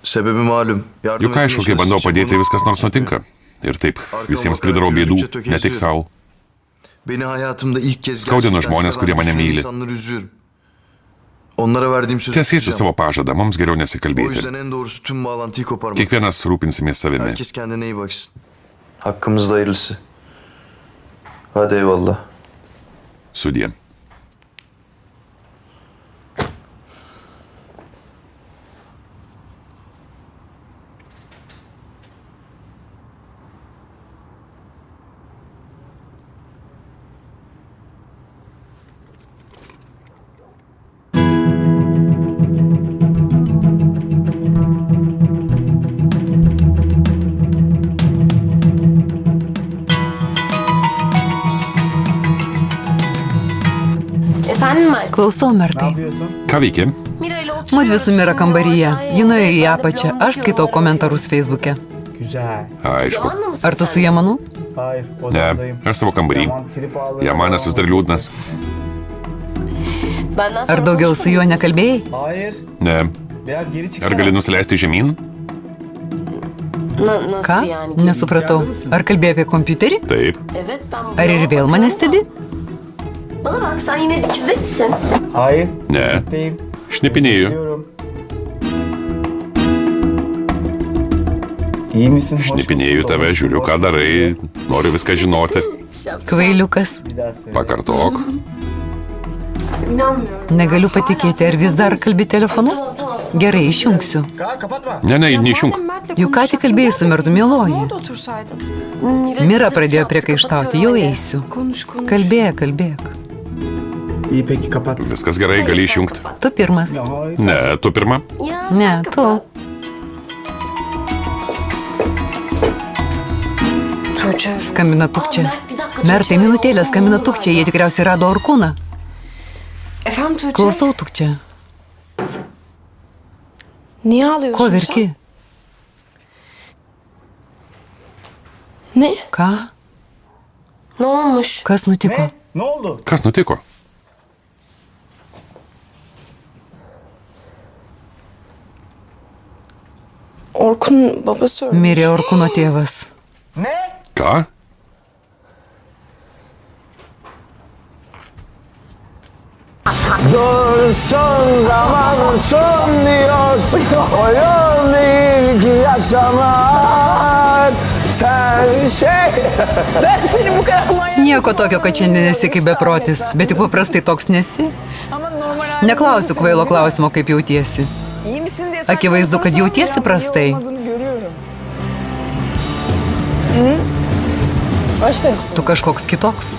Sebebi malum. Yardım Juk aišku, kai bandau padėti, viskas nors nutinka. Ir taip, visiems pridarau bėdų, ne tik savo. Beni hayatımda ilk kez Skaudino gerçekten žmonės, kurie mane seven, myli. insanları üzüyorum. Onlara verdiğim sözü Tiesiai savo tutacağım. pažadą, mums geriau O nesikalbėti. yüzden en doğrusu tüm bağlantıyı koparmak. Kiekvienas rūpinsimės savimi. Herkes kendine iyi baksın. Hakkımızda hayırlısı. Hadi eyvallah. Sudie. Efendim Mert? Klausau, Mertai. Ką veiki? Mira'yla oturuyoruz. Mudvi su Mira kambaryje. Aşağıya Ji nuėjo į iniyor. apačią. Aš skaitau komentarus Facebook'e. Güzel. Aišku. Joanna mısın Ar tu sen? su Jamanu? Hayır, Ne, odamdayım. aš savo kambarį. Yaman trip ağlıyor. Jamanas vis dar liūdnas. Benden sonra Ar daugiau su juo nekalbėjai? Hayır, Ne. biraz geri Ar çıksana. gali nusileisti žemyn? Nasıl Ką? yani? Nesupratau. Ar kalbėjai apie kompiuterį? Taip. Evet ben Ar ir vėl mane stebi? Bana bak sen yine dikizde misin? Hayır, Ne. deyim. Šnipinėju. Diyorum. İyi misin? Hoş Šnipinėju musun? tave, žiūriu, ką darai. Noriu viską žinoti. Kvailiukas. Bir daha söyle. Pakartok. İnanmıyorum. Negaliu patikėti, ar vis dar kalbi telefonu? Gerai, išjungsiu. Kapatma. Ne, neišjunk. Juk ką tik kalbėjai su Mertu mieloji. Mira pradėjo priekaištauti, jau eisiu. Kalbėk. İyi peki kapat. Viskas gerai, gali išjungti. Tu pirmas. Ya, hayır, Ne, tu pirma. Ya, Ne, sen tu. kapat. Tuğçe. Skambina Tukčia. Mert, bir dakika, Mertai, Tuğçe. minutėlę skambina Tukčia, jie tikriausiai rado Orkūną. Efendim Tuğçe? Klausau Tukčia. Niye ağlıyorsun Ko sen? verki? Ne? Ką? Ne olmuş? Kas nutiko? Ne oldu? Kas nutiko? Orkun babası ölmüş. Mirė Orkūno tėvas. Ne? Ką? Dursun zaman son diyor. Oyun değil ki yaşamak. Sen şey... Ben seni bu kadar manyak... Nieko tokio, kad šiandien esi kaip beprotis, bet juk paprastai toks nesi. Neklausiu kvailo klausimo, kaip jautiesi. İyi misin diye Akivaizdu, kad jautiesi prastai. görüyorum. Tu kažkoks kitoks.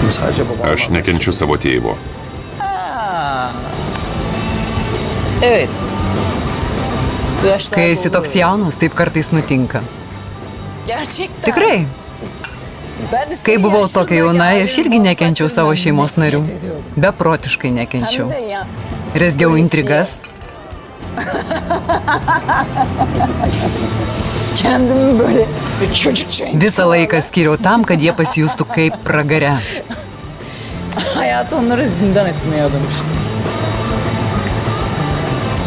Sadece babam. Aš nekenčiu savo tėvo. Evet. Kai esi toks jaunas, taip kartais nutinka. Gerçekten. Tikrai. Kai buvau tokia jauna, aš irgi nekenčiau savo šeimos narių. Beprotiškai nekenčiau. Rezgiau intrigas. Kendimi böyle çocukça Visą laiką skiriau tam, kad jie pasijustų kaip pragare. hayatı onları zindan etmeye adamıştım.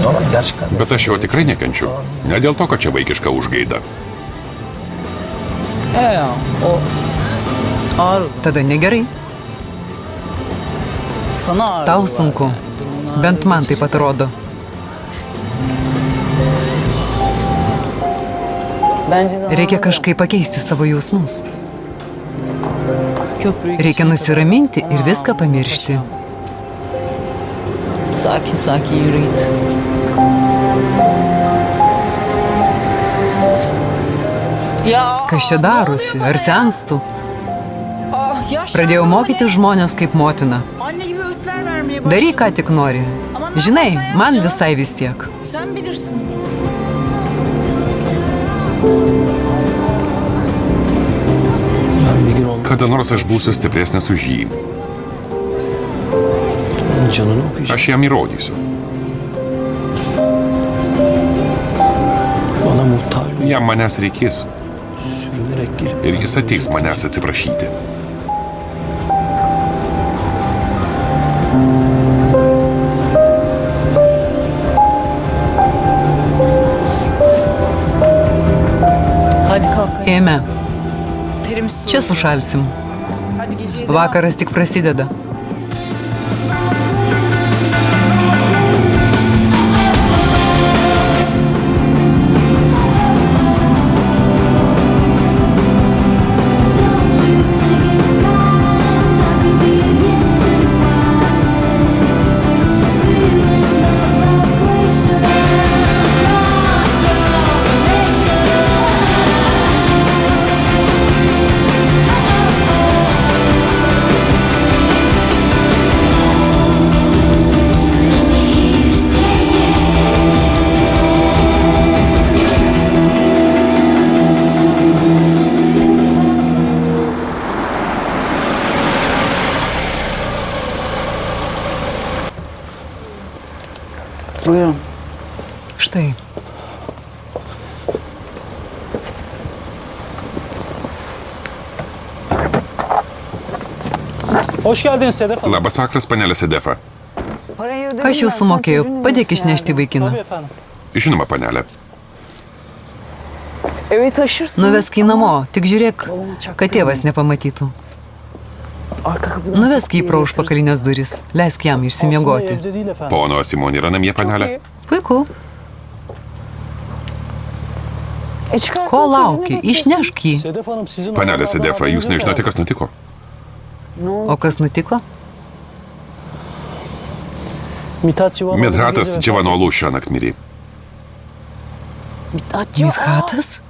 Ama gerçekten. Bet aš jo tikrai nekenčiu. Ne dėl to, kad čia vaikiška užgaida. Ya o ağır. Tada negerai. Sana ağır. Tau sunku. Bent man taip atrodo. Reikia kažkaip pakeisti savo jausmus. Reikia nusiraminti ir viską pamiršti. Sakin sakin yürü git. Kas čia darosi? Ar senstu? Pradėjau mokyti žmonės kaip motina. Daryk, ką tik nori. Žinai, man visai vis tiek. Sen bilirsin. Ben bir gün onun Kada nors aš būsiu stipresnis už jį. canını okuyacağım. Aš jam įrodysiu. Bana muhtaç ol. Jam manęs reikės. Sürünerek gelip Ir jis ateis manęs atsiprašyti. Hadi kalk. Ėmė. Terimiz Čia sušalsim. Hadi geceye Vakaras tik prasideda. Buyurun. Štai. Hoş geldin Sedef Hanım. Labas vakaras, panelė Sedefa. Aš jau sumokėjau. Padėk išnešti vaikiną. Tabii efendim. Žinoma, panelė. Eve taşırsın. Nuvesk jį namo. Tik žiūrėk, kad tėvas nepamatytų. Nuvesk jį pro užpakalinės duris. Leisk jam Aslında išsimiegoti. evde değil efendim. Pono Simon yra namie, panelė. Puiku. Ko lauki? Išnešk jį. Sedef Hanım sizin Panelė oğlanlardan Sedefa, jūs haberiniz nežinote, neler? kas nutiko? O kas nutiko? Mithat Civanoglu Midhatas gece Čivanolų šiąnakt mirė. Mithatas?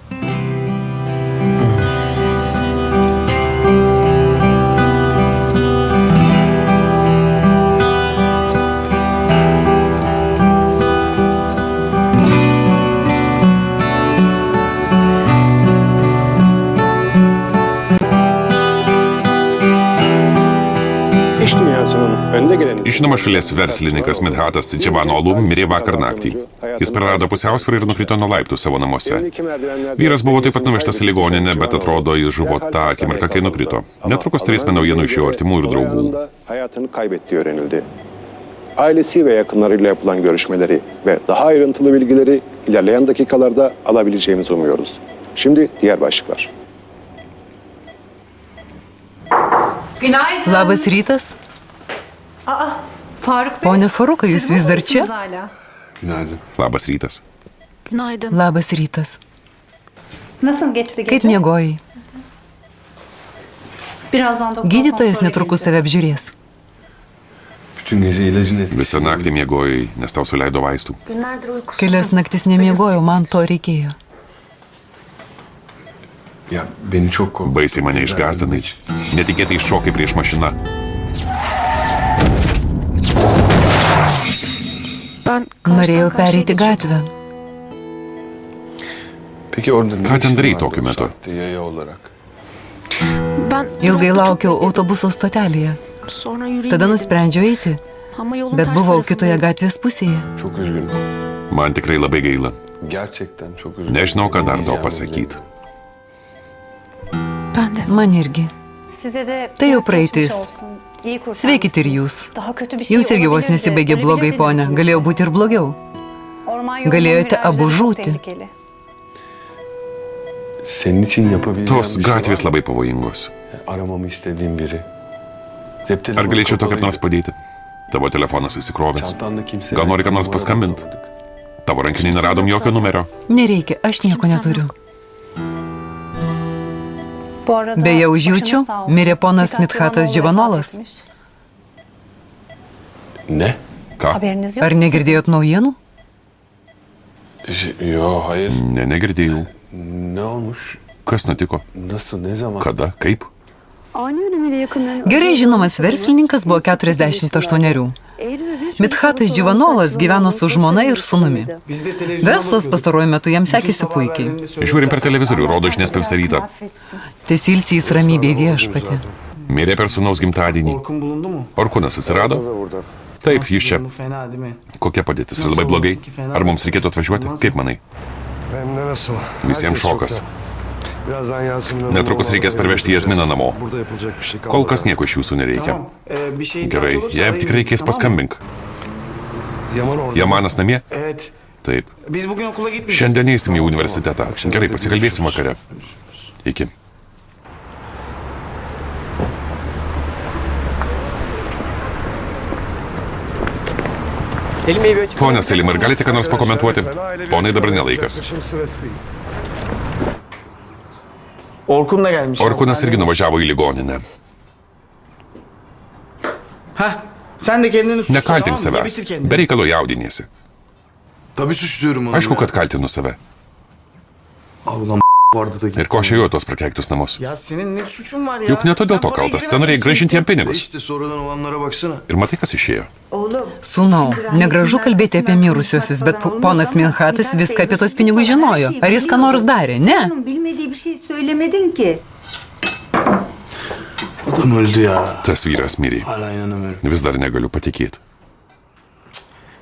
Žinoma, šalies verslininkas Midhatas Čivanolų mirė vakar naktį. Jis prarado pusiausvyrą ir nukrito nuo laiptų savo namuose. Vyras buvo taip pat nuvežtas į ligoninę, bet atrodo, jis žuvo tą akimirką, kai nukrito. Netrukus turėsime naujienų iš jo artimų ir draugų. Hayatını kaybettiği öğrenildi. Ailesi ve yakınlarıyla yapılan görüşmeleri ve daha ayrıntılı bilgileri ilerleyen dakikalarda alabileceğimizi umuyoruz. Şimdi diğer başlıklar. Günaydın. Labas rytas. Faruk Bey. Pone Farukai, jūs vis dar čia? Hala. Labas rytas. Günaydın. Labas rytas. Nasıl geçti gece? Kaip miegojai? Birazdan doktor Gydytojas kontrolü netrukus gelecek. tave apžiūrės. Visą naktį miegojai, nes tau suleido vaistų. Günlerdir uykusuz. Kelias naktis nemiegojau, man to reikėjo. Baisiai mane išgąsdinai. Netikėtai šokai prieš mašiną. Norėjau pereiti gatvę. Ką ten darai tokiu metu? Ilgai laukiau autobuso stotelėje. Tada nusprendžiau eiti, bet buvau kitoje gatvės pusėje. Man tikrai labai gaila. Nežinau, ką dar tau pasakyti. Man irgi. Size de Tai jau geçmiş praeitis. olsun. İyi kurtardınız. Sveikit ir jūs. Daha kötü bir şey Jums irgi vos olabilirdi. nesibaigė Ölebilirdiniz blogai, ponia. bu. Galėjo būti ir blogiau. Galėjote abu žūti. Senin için yapabileceğim Tos bir şey var gatvės mı? labai pavojingos. Aramamı istediğin biri. Cep Ar telefonu galėčiau tau kaip kapalıydı. nors padėti? Tavo telefonas įsikrovęs. Çantanda kimse. Gal nori ką nors paskambint? Tavo rankinį neradom jokio numerio. Nereikia, aš nieko neturiu. Beje, užjaučiu, mirė ponas Midhatas Dživanolas. Ne? Ką? Ar negirdėjot naujienų? Yo, hayır. Ne, negirdėjau. Ne olmuş? Kas nutiko? Nasıl, ne zaman? Kada? Kaip? Gerai žinomas verslininkas buvo 48. Midhatas Dživanolas gyveno su žmona ir sūnumi. Verslas pastaruoju metu jam sekėsi puikiai. Žiūrim per televizorių, rodo žinias per visą rytą. Tesilsys ramybė viešpatė. Mirė per sūnaus gimtadienį. Orkun bulundu mu? Orkunas atsirado? Taip, jis čia. Bu fena değil mi? Kokia padėtis? Labai blogai? Ar mums reikėtų atvažiuoti? Kaip manai? Visiems šokas. Netrukus reikės parvežti Jasminą namo. Kol kas nieko iš jūsų nereikia. Bir şey Gerai, jei tik reikės paskambink. Jamanas namie? Evet. Taip. Biz bugün okula gitmeyeceğiz. Šiandien eisim į universitetą. Gerai, pasikalbėsim vakare. Iki. Pone Selim, ar galite ką nors pakomentuoti? Ponai, dabar nelaikas. Orkun da gelmiş. Orkunas irgi nuvažiavo į ligoninę. Heh, sen de kendini suçla, Nekaltink tamam mı? savęs. Bitir kendini. Be reikalo jaudiniesi. Tabii suçluyorum onu. Aišku, kad kaltinu save. Ulan vardı da gitti. Ir ko aš ėjau tuos prakeiktus namus? Ya senin ne suçun var ya? Juk ne todėl to Sen parayı kaltas, geri ten norėjai vermeyeceksin. grąžinti jam pinigus. İşte sonradan olanlara baksana. Ir matai, kas išėjo. Sūnau, negražu kalbėti apie mirusiuosius, bet ponas Midhatas viską apie tos pinigus žinojo. Ar jis ką nors darė? Ne. Bilmediği bir şey söylemedin ki. Adam öldü ya. Tas vyras mirė. Hala inanamıyorum. Vis dar negaliu patikėti.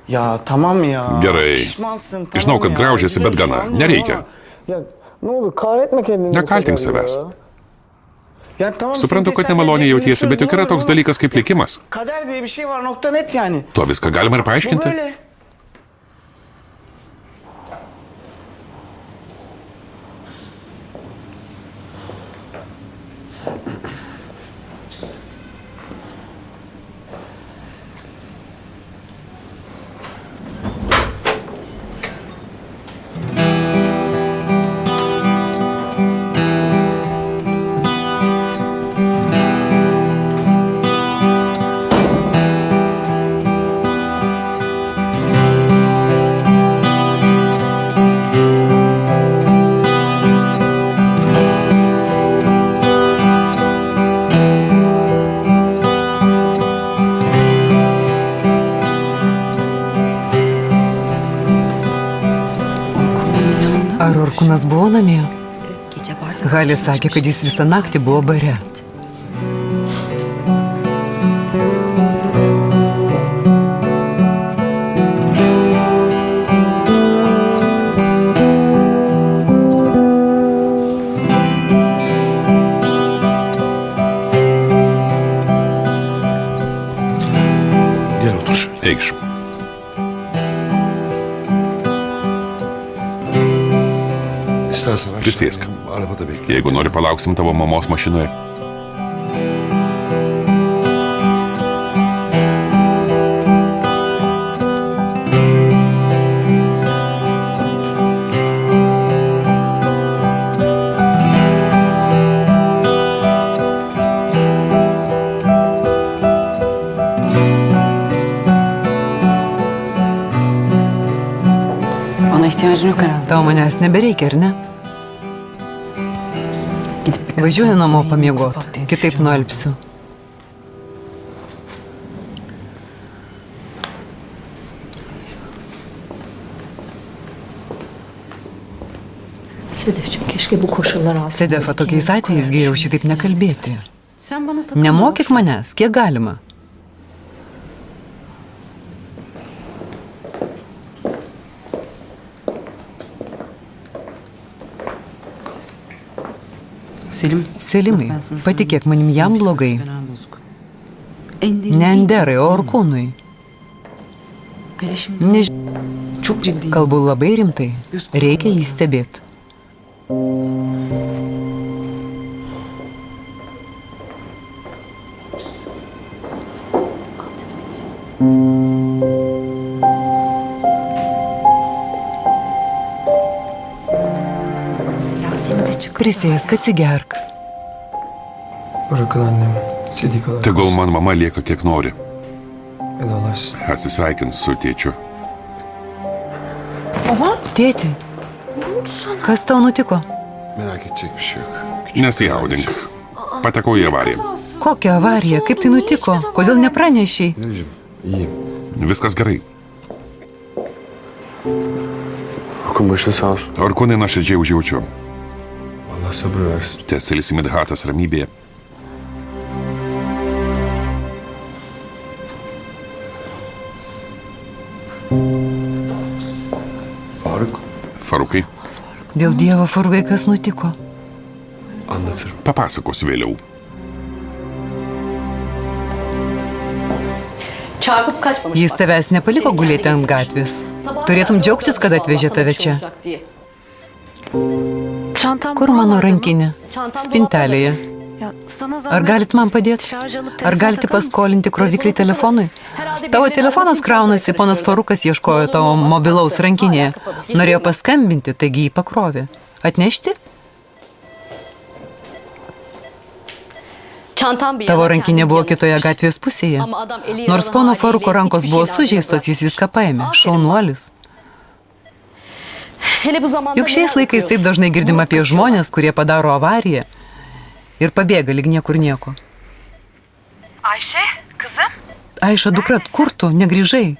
Ya tamam ya. Gerai. Pişmansın, tamam Žinau, kad ya. graužiasi, bet gana. Anlıyorum Nereikia. ama- Ya ne olur kahretme kendini. bu Nekaltink kadar ya. savęs. Ya tamam, Suprantu, sen kad de nemaloniai sen de jautiesi, bet juk yra ne toks olur, dalykas kaip likimas. Kader diye bir şey var, nokta net yani. Tuo viską galima ir Bu paaiškinti. böyle. Ar Orkunas buvo namie? Halė sakė, kad jis visą naktį buvo bare. Gel otur şöyle. Eikš. İstersen aşağı Prisėsk. inelim, arabada bekle. Jeigu nori, palauksim tavo mamos mašinoje. Bana ihtiyacın yok herhalde. Tau manęs nebereikia, ar ne? Važiuoju namo pamiegot, kitaip nualpsiu. Sedefciğim keşke bu koşullar altında. Sedefa, tokiais atvejais geriau šitaip nekalbėti. Sen bana takılma. Nemokyk manęs, kiek galima. Selimai, patikėk manim, jam blogai. Ne Anderai, o Orkunui. Kalbu labai rimtai. Reikia jį stebėti. Prisėsk, atsigerk. Bırakın annemi. İstediği kadar. Tegul man mama lieka kiek nori. Vedalaşsın. Atsisveikins su tėčiu. Tėti, kas tau nutiko? Merak edecek bir şey yok. Nesijaudink. Patekau į avariją. Kokia avarija? Kaip tai nutiko? Kodėl nepranešiai? Gülücüm, iyiyim. Viskas gerai. Orkun başın sağ olsun. Orkunai nuoširdžiai užjaučiu. Allah sabır versin. Tesilisi Midhatas ramybėje. Faruk, Farukai, Dėl Dievo, Farukai, kas nutiko? anlatırım. papasakosiu vėliau. Çarpıp kaçmamış. Jis tavęs nepaliko gulėti ant gatvės. Turėtum džiaugtis, kad atvežė tave čia. Kur mano rankinė? Spintelėje. Ar galit man padėti? Ar galite paskolinti kroviklį telefonui? Tavo telefonas kraunasi, ponas Farukas ieškojo tavo mobilaus rankinėje. Norėjo paskambinti, taigi jį pakrovė. Atnešti? Tavo rankinė buvo kitoje gatvės pusėje. Nors pono Faruko rankos buvo sužeistos, jis viską paėmė. Šaunuolis. Juk šiais laikais taip dažnai girdim apie žmonės, kurie padaro avariją ir pabėga lyg niekur nieko. Aiša, dukra, kur tu? Negrįžai.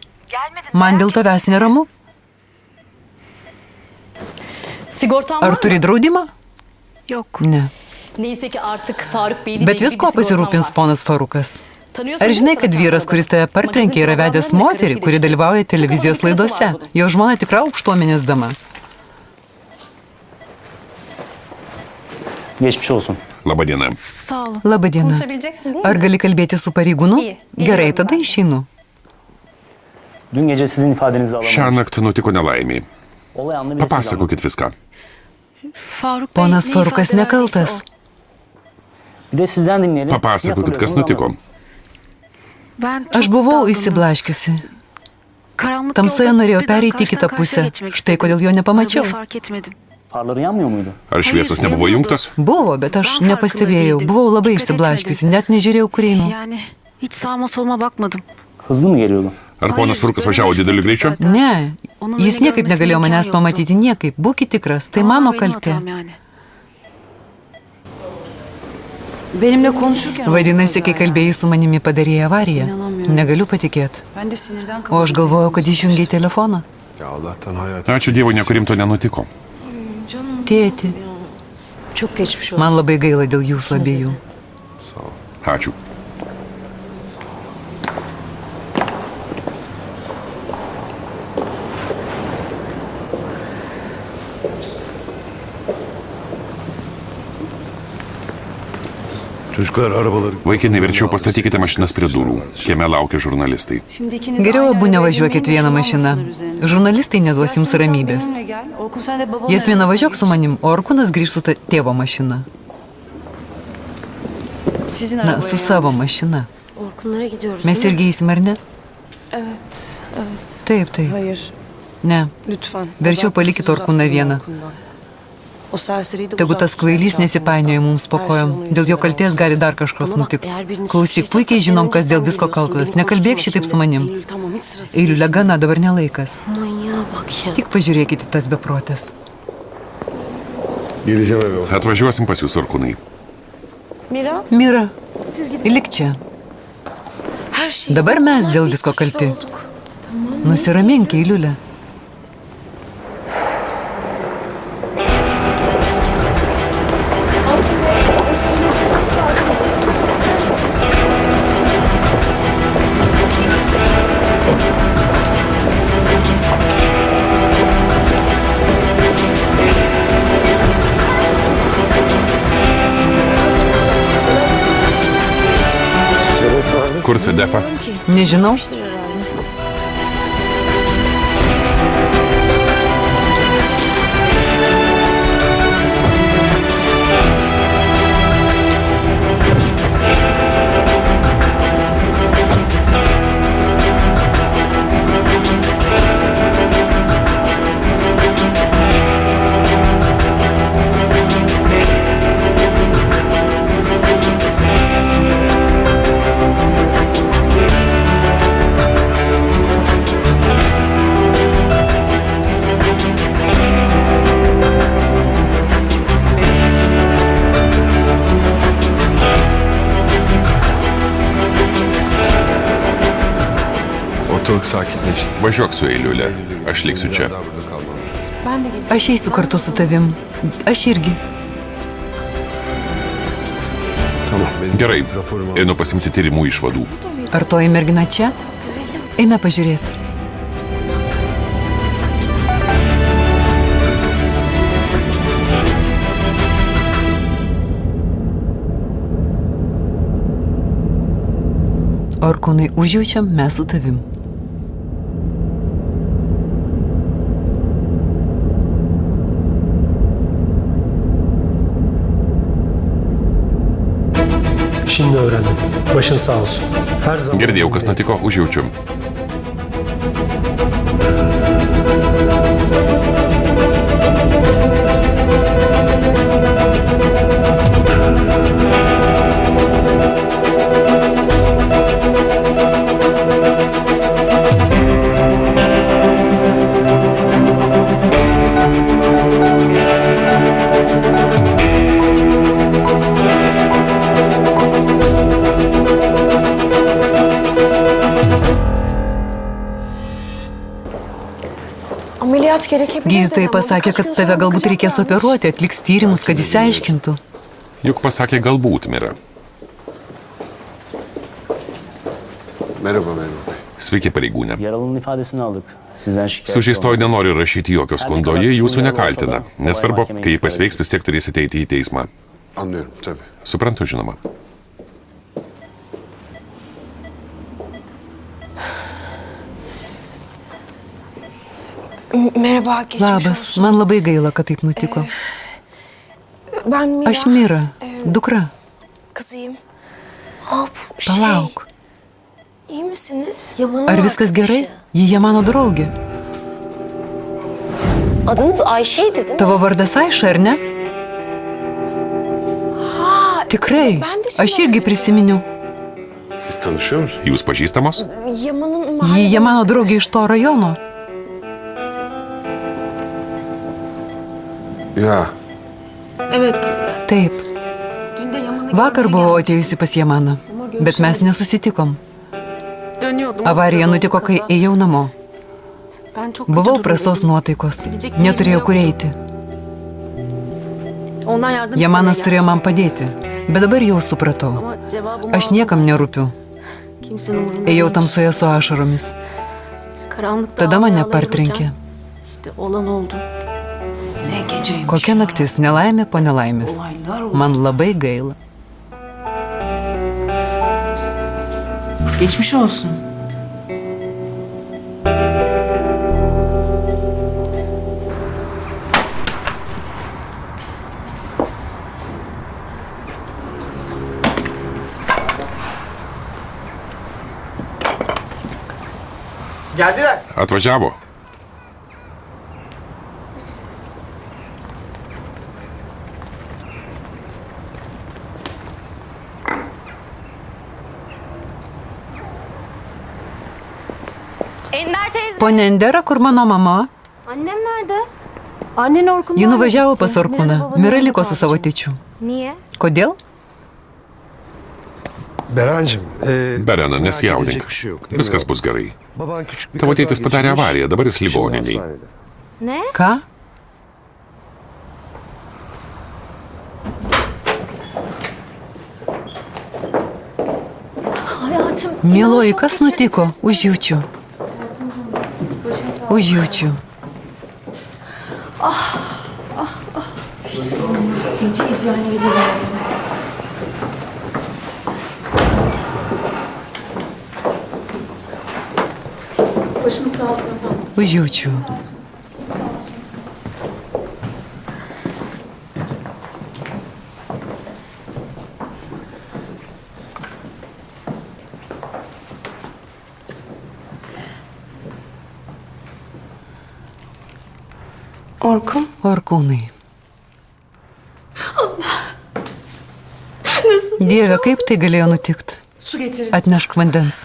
Man dėl tavęs neramu. Ar turi draudimą? Ne. Bet visko pasirūpins ponas Farukas. Ar žinai, kad vyras, kuris tave partrenkė, yra vedęs moterį, kuri dalyvauja televizijos laidose? Jo žmona tikra aukštuomenės dama. Geçmiş olsun. Labadiena. Labadiena. Ar gali kalbėti su pareigūnu? Gerai, tada išeinu. Dün gece sizin ifadenizi alamamıştım. Šiąnakt nutiko nelaimė. Olay anını bile siz Papasakokit viską. Ponas Farukas nekaltas. Bir de sizden dinleyelim. Papasakokit, kas nutiko. Aš buvau įsiblaškiusi. Tamsoje norėjau pereiti į kitą pusę. Štai kodėl jo nepamačiau. Farları yanmıyor muydu? Ar šviesos nebuvo jungtos? Buvo, bet aš nepastebėjau. Buvau labai išsiblaškiusi, net nežiūrėjau, kur einu. Hızlı mı geliyordu? Ar ponas Farukas važiavo dideliu greičiu? Ne, jis niekaip negalėjo manęs pamatyti, niekaip. Būkit tikras, tai mano kaltė. Vadinasi, kai kalbėjai su manimi padarėjai avariją. Negaliu patikėti. O aš galvojau, kad išjungiai telefoną. Ačiū Dievui, nieko rimto nenutiko. Tėti, man labai gaila dėl jūsų abiejų. Ačiū. Çocuklar arabaları... Vaikinai, verčiau pastatykite mašinas prie durų. Kieme laukia žurnalistai. Geriau abu nevažiuokit vieną mašiną. Žurnalistai neduos jums ramybės. Jasmina, važiuok su manim, o Orkunas grįž su tėvo mašina. Na, su savo mašina. Orkunlara gidiyoruz. Mes irgi eisim, ar ne? Evet, evet. Taip, taip. Hayır, Ne. lütfen. Verčiau palikit Orkuną vieną. O serseriyi de Tegu tas uzak kvailys tutun nesipainioja mums po kojom. Dėl jo kalties gali dar kažkas nutikti. Klausyk, puikiai žinom, kas dėl visko kaltas. Nekalbėk šitaip su manim. Eylül, tamam, hiç sırası. Eiliulė gana, dabar nelaikas. Manyağa bak ya. Tik pažiūrėkite į tas beprotės. Geleceğim eve. Atvažiuosim pas jūs, Orkunai. Mira, Mira, siz gidin. lik čia. Her şey. Dabar mes dėl visko kalti. Nusiramink, Eiliulė. Kur Sedefa? Nežinau. Herhalde. Ortalık sakinleşti. Važiuok su Eiliule, aš liksiu čia. Ben de geleceğim. Aš eisiu kartu su tavim. Aš irgi. Tamam. Benim Gerai, raporumu al. einu pasimti tyrimų išvadų. Ar toji mergina čia? Eime pažiūrėti. Orkūnai, užjaučiam, mes su tavim. Şimdi öğrendim. Başın sağ olsun. Her zaman... Girdėjau, kas nutiko, užjaučiu. Ameliyat gerekebilir. Gydytojai pasakė, kad tave galbūt reikės operuoti, atliks tyrimus, kad išsiaiškintų. Juk pasakė galbūt, Mira. Merhaba Memur Bey. Sveiki, pareigūnė. Yaralının ifadesini aldık. Sizden şikayet. Sužeistoji nenori rašyti jokio skundo, jie jūsų nekaltina. Nesvarbu, kai jį pasveiks, vis tiek turės ateiti į teismą. Anlıyorum tabii. Suprantu, žinoma. Merhaba, geçmiş Labas, olsun. man labai gaila, kad taip nutiko. Ben Mira. Aš Mira, dukra. Kızıyım. Hop, Palauk. İyi misiniz? Ar viskas gerai? Ji mano draugė. Adınız Ayşe'ydi değil mi? Tavo vardas Aiša, ar ne? Tikrai, aš irgi prisiminiau. Siz tanışıyor musunuz? Jūs pažįstamos? Yaman'ın Ji mano draugė iš to rajono. Ya. Evet. Taip, Dün de Yaman'ı vakar buvau atėjusi pas Jamaną, bet mes nesusitikom. dönüyordum. Avarija nutiko, kai ėjau namo. Ben çok Buvau prastos nuotaikos, neturėjau kur eiti. Ondan yardım Jamanas istemeye turėjo man gelmiştim. padėti, bet dabar jau supratau. Ama cevabımı Aš niekam almasam nerūpiu. kimsenin umurunda Ėjau değilmiş. tamsoje su ašaromis. Karanlıkta Tada mane ağlayalı partrenkė. yürürken İşte olan oldu. Kokia naktis, nelaimė po nelaimės. Man labai gaila. Geçmiş olsun. Geldiler. Atvažiavo. Ender teyze. Pone Endera, kur mano mama? Annem nerede? Annen Orkun'da. Ji nuvažiavo pas Orkūną. Mira liko su savo tėčiu. Niye? Kodėl? Berancığım. Berena, nesijaudink. Viskas bus gerai. Tavo tėtis padarė avariją, dabar jis ligoniniai. Ne? Ką? Hayatım. Mieloji, kas nutiko? Užjaučiu. Užjaučiu. Başınız sağ olsun efendim. Užjaučiu. Orkun. Orkūnai. Dieve, kaip tai galėjo nutikti? Su getirin. Atnešk vandens.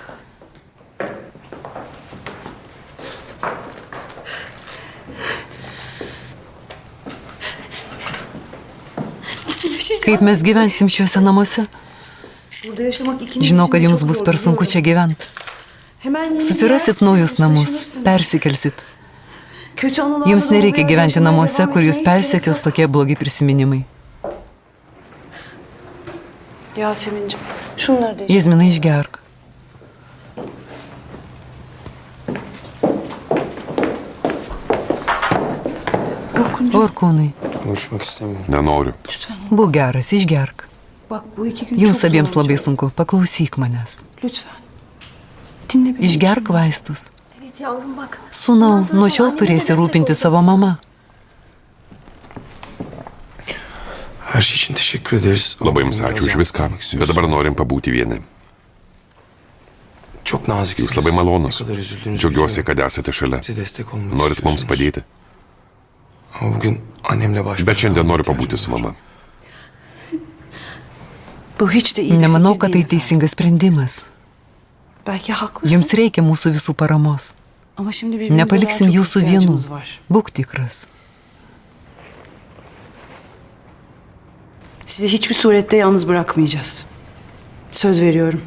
Kaip mes gyvensim šiuose namuose? Žinau, kad jums bus per sunku čia gyventi. Susirasit naujus namus, persikelsit. Jums nereikia gyventi namuose, kur jūs persekios tokie blogi prisiminimai. Yasemin'cim şunları da Jazmina, išgerk. Orkūnai, Konuşmak istemiyorum. Nenoriu. būk geras, išgerk. Bak bu 2 gün Jums çok abiems zor labai olacak. sunku, paklausyk manęs. Lütfen. Dinle beni. Išgerk vaistus. Evet yavrum bak. Sūnau, nuo šiol turėsi rūpinti savo mama. Her şey için teşekkür ederiz. Ama Labai jums bunu ačiū biraz už viską, yapmak bet istiyorsun. dabar norim pabūti vieni. Çok naziksiniz. Jūs labai malonus. Ne kadar üzüldüğünüzü Džiaugiuosi, biliyorum. kad esate šalia. Bize destek olmak Norit mums istiyorsunuz. padėti. Ama bugün annemle baş Bet šiandien noriu ihtiyacımız pabūti su var. mama. Bu hiç de iyi bir Nemanau, fikir kad tai değil. teisingas sprendimas. Belki haklısın. Jums reikia mūsų visų paramos. Ama şimdi birbirimize daha Nepaliksim çok jūsų vienų. ihtiyacımız var. Būk tikras. Sizi hiçbir surette yalnız bırakmayacağız. Söz veriyorum.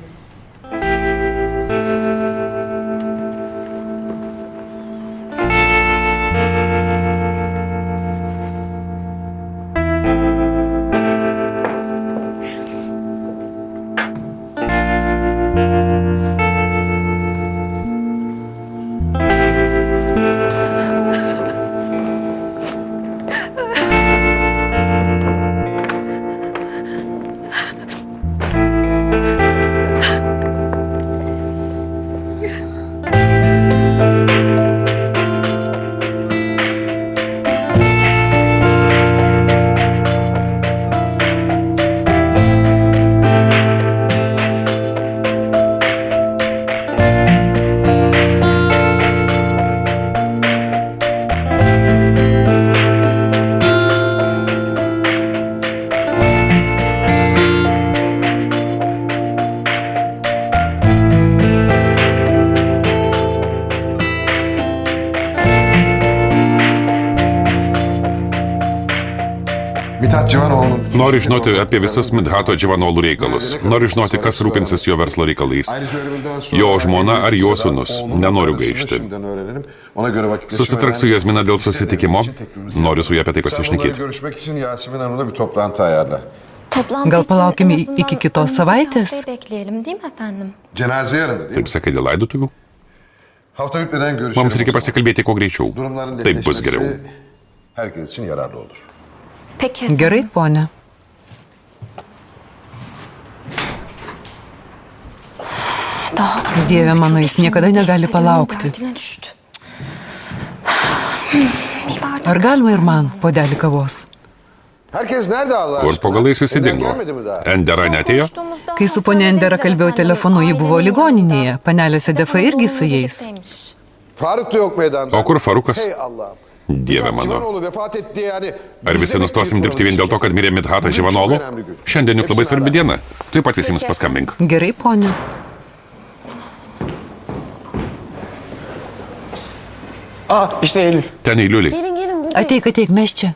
Noriu žinoti apie visus Midhato Dživanolų reikalus. Noriu žinoti, kas rūpinsis jo verslo reikalais. Jo žmona ar jo sūnus. Nenoriu gaišti. Susitrak su Jazmina dėl susitikimo. Noriu su ja apie tai pasišnekėti. Gal palaukime iki kitos savaitės? Taip sakai dėl laidotuvių? Mums reikia pasikalbėti kuo greičiau. Taip bus geriau. Gerai, ponia. Dieve mano, jis niekada negali palaukti. Ar galima ir man puodelį kavos? Kur po galais visi dingo? Endera netėjo? Kai su ponia Endera kalbėjau telefonu, ji buvo ligoninėje. Panelė Sedefa irgi su jais. O kur Farukas? Dieve mano. Ar visi nustosim dirbti vien dėl to, kad mirė Midhatas Dživanolų? Šiandien juk labai svarbi diena. Taip pat visiems paskambink. Gerai, ponia. İşte Eylül. Ten Eiliulį. Ateik, ateik, mes čia.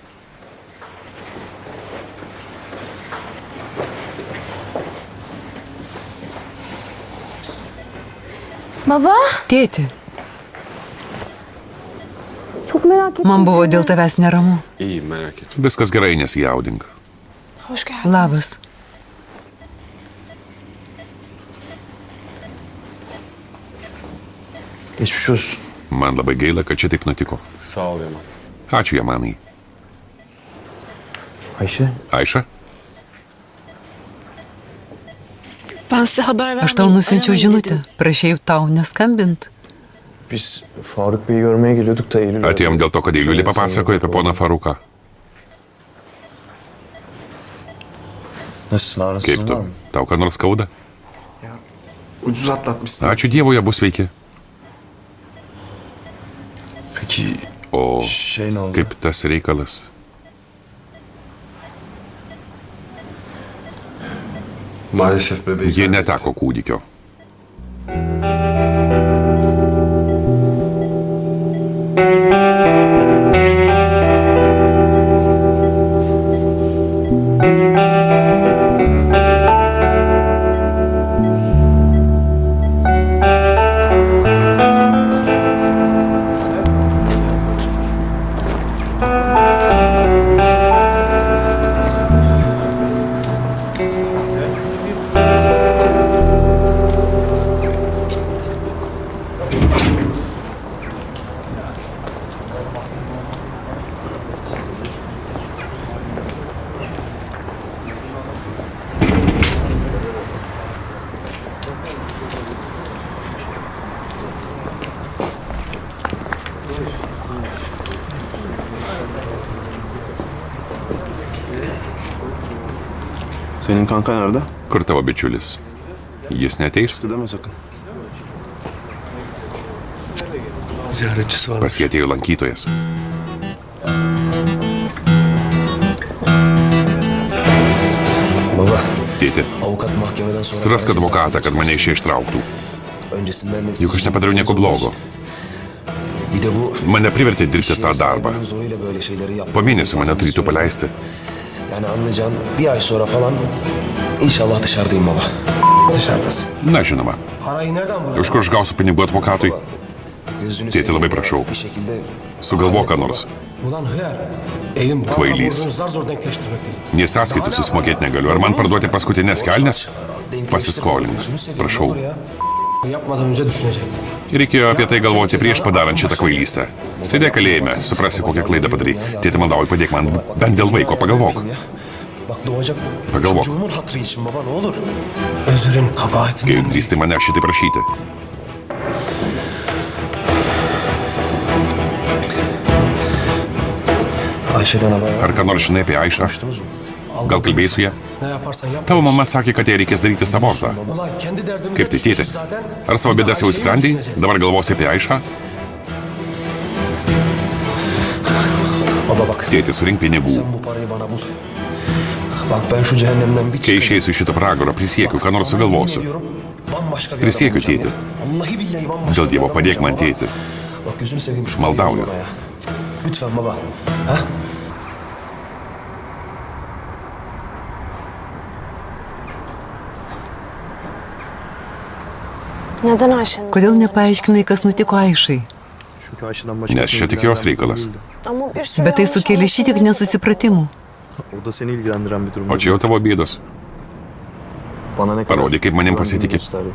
Baba. Tėti. Man buvo dėl tavęs neramu. Viskas gerai, nesijaudink. Labas. Geçmiş olsun. Man labai gaila, kad šitaip nutiko. Sağ ol Yaman. Ačiū, Jamanai. Ayşe. Aiša? Aš tau nusinčiau žinutę. Prašėjau tau neskambint. Biz Faruk Bey'i görmeye geliyorduk da Eylül. Atėjom dėl to, kad Eiliulį papasakojo apie poną Faruką. Nasılsın, ağrısın Kaip var tu? mı? Tau ką nors skauda? Ucuz atlatmışsınız. Ačiū Dievui, abu sveiki. Peki O şey ne oldu? kaip tas reikalas? Maalesef bebeği Ji neteko kūdikio. Senin kanka nerede? Kur tavo bičiulis? Jis neteis? Deme sakın. Ziyaretçisi var. Pas jį atėjo lankytojas. Baba, Tėti, avukat mahkemeden sonra... surask advokatą, kad mane iš čia ištrauktų. Öncesinden Juk aš nepadariau nieko blogo. Bir de bu... Mane privertė dirbti tą darbą. Zoruyla böyle şeyleri yap. Po mėnesio mane turėtų paleisti. Yani anlayacağın bir ay sonra falan inşallah dışarıdayım baba. Dışarıdasın. Na, žinoma. Parayı nereden buldun? Iš kur aš gausiu pinigų advokatui? Gözünü Tėti, labai prašau. Bir şekilde... Sugalvok ką nors. Ulan hıyar. Evim Kvailys. zar zor denkleştirmekteyim. Nė sąskaitų susimokėti negaliu. Ar man parduoti paskutinės kelnes? Pasiskolink. Prašau. Yapmadan önce düşünecektin. Reikėjo apie tai galvoti prieš padarant šitą kvailystę. Sėdė kalėjime, suprasi, kokią klaidą padarai. Tėti, maldauju, padėk man bent dėl vaiko, pagalvok. Bak doğacak Pagalvok. çocuğumun hatırı için baba ne olur. Özürün Kai kabahatinden. drįsti mane šitai prašyti? Ayşe'den haber var. Ar ką nors žinai apie Aišą? Konuştunuz mu? Gal kalbėjai su ja? Ne yaparsan yap. Tavo mama sakė, kad jai reikės daryti abortą. Ulan kendi derdimize Kaip tai, tėti? düşmüşüz zaten. Ar savo bėdas jau sprendai? Dabar galvosi apie Aišą? Baba bak. Tėti, surink pinigų. Sen bu parayı bana bul. Bak ben şu cehennemden bir Kai išeisiu iš šito pragaro, prisiekiu, ką nors sugalvosiu. Bambaşka bir Prisiekiu, adam olacağım tėti. ya. Vallahi billahi bambaşka Dėl bir Dievo, adam padėk man, olacağım tėti. baba. Bak gözünü seveyim şu Maldauju. parayı bana ya. Cık, lütfen baba. Ha? Neden Ayşe'nin? Kodėl nepaaiškinai, kas nutiko Aišai? Çünkü Ayşe'den Nes čia tik jos reikalas. Ama bir sürü Bet tai yanlış sukėlė šitiek nesusipratimų. O da seni ilgilendiren bir durum. O čia jau tavo bėdos. Bana ne kadar Parodyk, kaip manim pasitiki. gösterdi.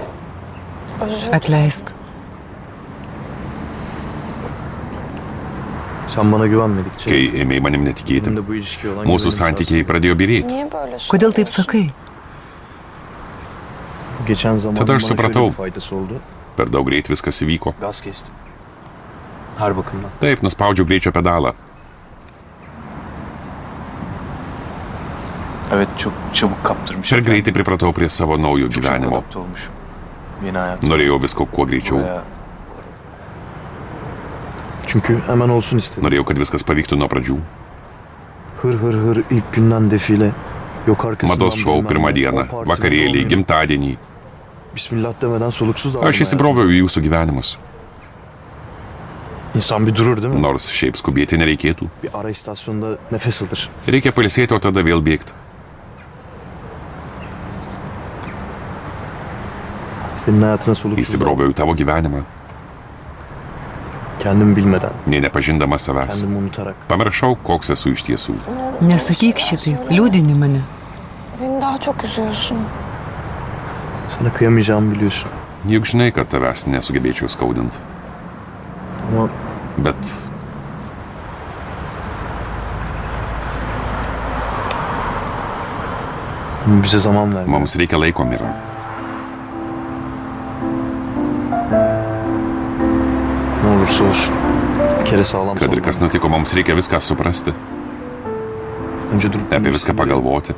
Atleisk. Sen bana güvenmedikçe Kai ėmėjai manim netikėti, benim de bu ilişkiye olan mūsų güvenim santykiai pradėjo birėti. Niye böyle söylüyorsun? Kodėl taip sakai? Bu geçen zaman Tada aš bana supratau. şöyle bir faydası oldu. Per daug greit viskas įvyko. Gaz kestim. Her bakımdan. Taip, nuspaudžiau greičio pedalą. Evet çok çabuk kaptırmışım. Per greitai pripratau prie savo naujo Çok gyvenimo. adapte olmuşum. Yeni hayatım. Norėjau visko kuo greičiau. Buraya. Çünkü hemen olsun istedim. Norėjau, kad viskas pavyktų nuo pradžių. Hır hır hır ilk günden defile. Yok arkasından Mados šou bilmem pirmą ne, dieną, o parti, vakarėlį, o- gimtadienį. Bismillah demeden soluksuz dağıldım Aš įsibroviau į jūsų gyvenimus. İnsan bir durur değil mi? Nors šiaip skubėti nereikėtų. Bir ara istasyonda nefes alır. Reikia pailsėti, o tada vėl bėgti. Senin hayatına soluksuz Įsibroviau į tavo gyvenimą, Kendim bilmeden, nei nepažindamas savęs. kendimi unutarak. Pamiršau, koks esu iš tiesų. Nesakyk šitaip, liūdini mane. Beni daha çok üzüyorsun. Sana kıyamayacağımı biliyorsun. Juk žinai, kad tavęs nesugebėčiau skaudinti. Ama Bet bize zaman ver. mums reikia laiko, Mira. Ne olursa olsun. Bir kere sağlam Kad ir kas nutiko, mums reikia viską suprasti, Önce durup apie viską pagalvoti.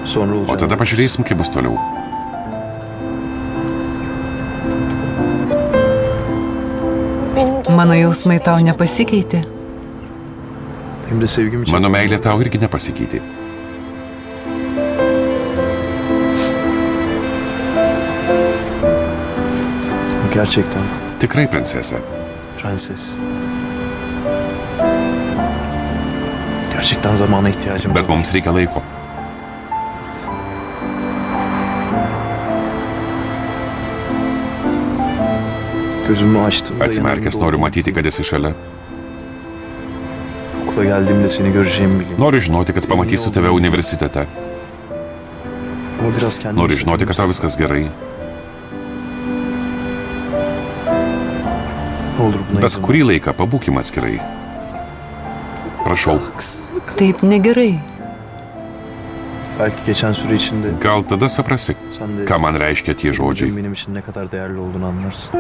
Sonra O olacak. tada pažiūrėsim, kaip bus toliau. Benim Mano jausmai tau nepasikeitė. Hem de sevgim için. Mano meilė tau irgi nepasikeitė. Gerçekten Tikrai, princesė. prenses. Gerçekten zamana ihtiyacım Bet mums reikia laiko. Gözümü açtım. Atsimerkęs noriu matyti, kad esi šalia. Okula geldiğimde seni göreceğimi biliyorum. Noriu žinoti, kad pamatysiu tave universitete. Ama biraz kendimi Noriu žinoti, kad tau viskas gerai. Ne olur buna Bet izin kurį laiką pabūkim atskirai. Prašau. Taip negerai. Belki geçen süre içinde Gal tada suprasi, sen de ką man reiškia tie žodžiai. benim için ne kadar değerli olduğunu anlarsın.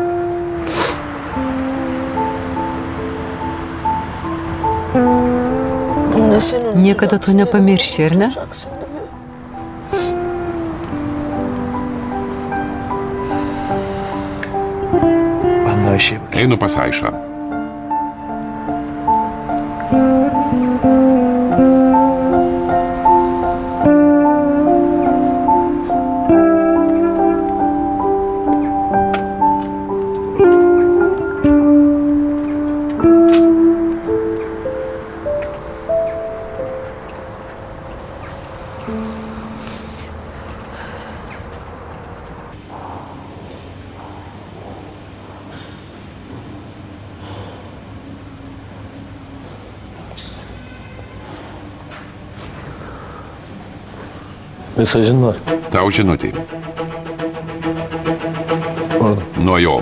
Bunda sen Niekada to nepamirši, ar ne? olacaksın, değil mi? Ben de Ayşe'ye bakayım. Einu pas Aišą. Mesajın var. Tau žinutė. Orada. Nuo jo.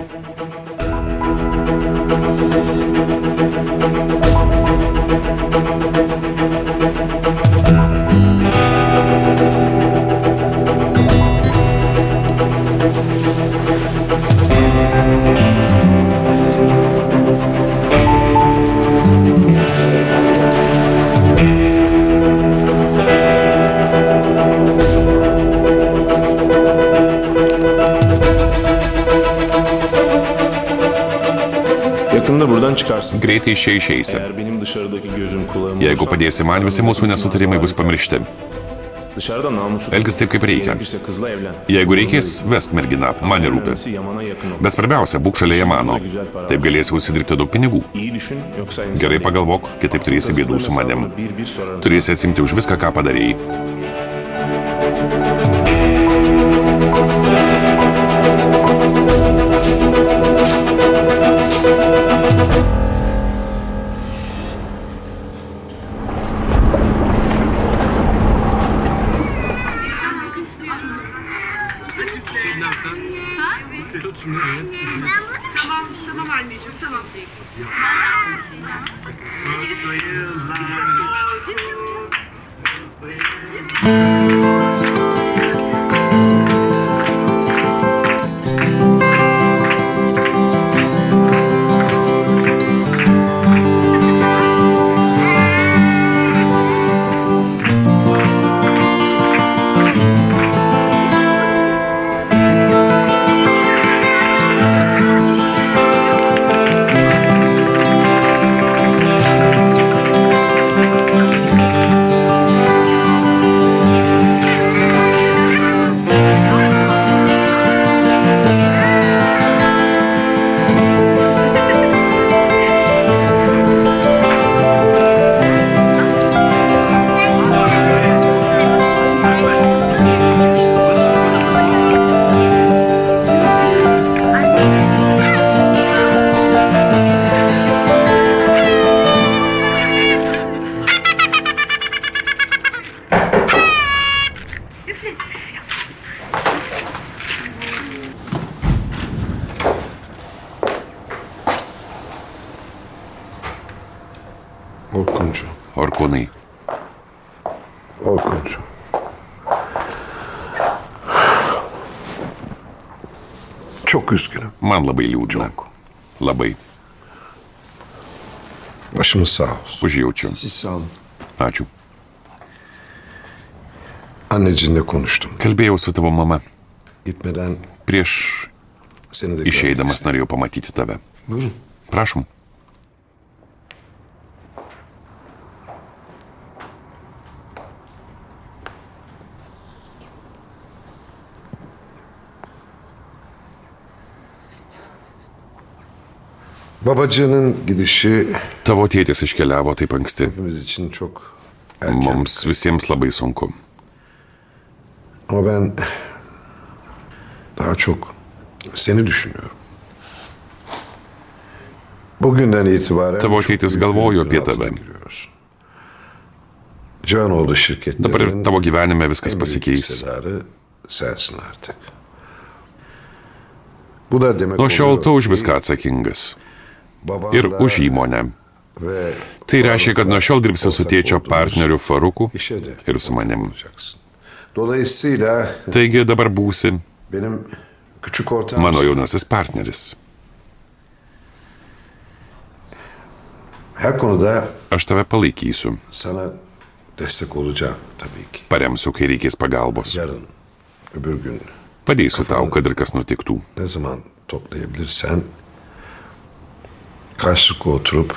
Yakında buradan çıkarsın. Greitai iš čia išeisi. Eğer benim dışarıdaki gözüm kulağım Jeigu olursa, padėsi man, visi mūsų nesutarimai bus pamiršti. dışarıda namusu. Elgis taip, kaip reikia. Gerekirse kızla evlen. Jeigu reikės, vesk merginą, man nerūpi. Önemlisi Yaman'a yakın ol. Bet svarbiausia, būk šalia Jamano. Taip galėsi užsidirbti daug pinigų. İyi düşün yoksa insan Gerai değil. pagalvok, kitaip turėsi bėdų su manim. Bir sorarım. Turėsi atsimti už viską, ką padarėjai. Tamam anneciğim, tamam. Orkuncu. Orkūnai. Orkuncu. Çok üzgünüm. Man labai liūdna. Labai. Başımız sağ olsun. Užjaučiu. Siz sağ olun. Ačiū. Anneciğinle konuştum. Kalbėjau su tavo mama. Gitmeden Prieš seni de išeidamas norėjau pamatyti tave. Buyurun. Prašom. Babacığının gidişi Tavo tėtis iškeliavo taip anksti. hepimiz için çok erken. Mums visiems labai sunku. Ama ben daha çok seni düşünüyorum. Bugünden itibaren Tavo çok tėtis büyük galvojo bir yükün apie altına tave. giriyorsun. Canoğlu Dabar ir şirketlerinin tavo gyvenime viskas en büyük pasikeis. hissedarı sensin artık. Bu da demek Nuo šiol oluyor tu už ki viską atsakingas. baban Ir da už įmonę. ve Tai reiškia, kad nuo šiol dirbsi su ortak tėčio olduğumuz partneriu Faruku işe de ir su manim. olacaksın. Dolayısıyla Taigi dabar būsi benim küçük ortağım mano jaunasis partneris. her konuda Aš tave palaikysiu. sana destek olacağım tabii ki. Paremsiu, kai reikės pagalbos. Yarın, öbür gün Padėsiu tau, kad ir kas nutiktų. ne zaman toplayabilirsen karşılıklı oturup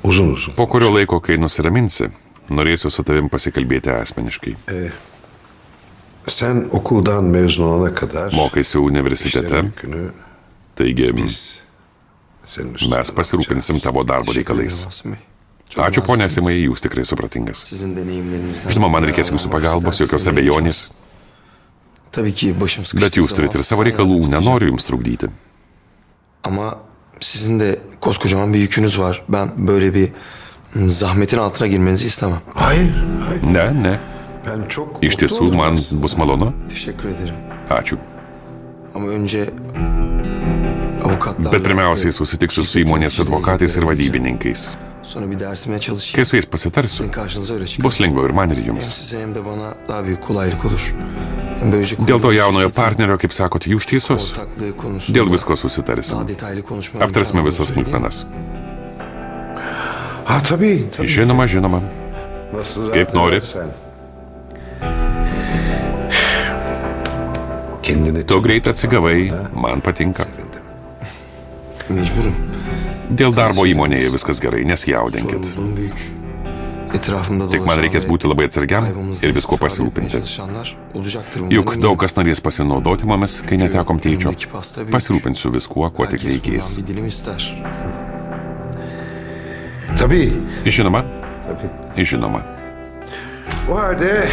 uzun. Po kurio laiko, kai nusiraminsi, norėsiu su tavim pasikalbėti asmeniškai. Sen okuldan mezun olana kadar Mokaisi universitete, taigi senin mes pasirūpinsim tavo darbo reikalais. Ačiū, ponia Simai, jūs tikrai supratingas. Žinoma, man reikės jūsų pagalbos, jokios abejonės. Bet jūs turite ir savo reikalų, nenoriu jums trukdyti. Ama sizin de koskocaman bir yükünüz var. Ben böyle bir zahmetin altına girmenizi istemem. Hayır. Ne. Iš tiesų, man bus malonu. Teşekkür ederim. Ačiū. Ama önce avukatlarla... Bet pirmiausiai susitiksiu su įmonės advokatais ir vadybininkais. Sonra bir dersime çalışayım. Kai su jais pasitarsiu, Sizin karşınıza öyle çıkar. bus lengviau ir man ir Hem jums. size hem de bana daha büyük kolaylık olur. Hem böylece Dėl to kurduğumuz jaunojo şirketin partnerio, kaip sakote, jūs teisus. ortaklığı konusunda Dėl visko susitarsim. daha detaylı konuşmaya Aptarsime imkanı visas olur, değil mi? smulkmenas. Ha tabii. Žinoma. Nasıl Kaip nori. Tu greit atsigavai, man patinka. Mecburum. Dėl darbo įmonėje viskas gerai, nesijaudinkit. Sorumluluğum büyük. Etrafımda Tik man reikės būti labai atsargiam ir visko pasirūpinti. Juk daug kas norės pasinaudoti mumis, kai netekom tėčio. Pasirūpinsiu viskuo, kuo tik reikės. Tabii. Žinoma. O halde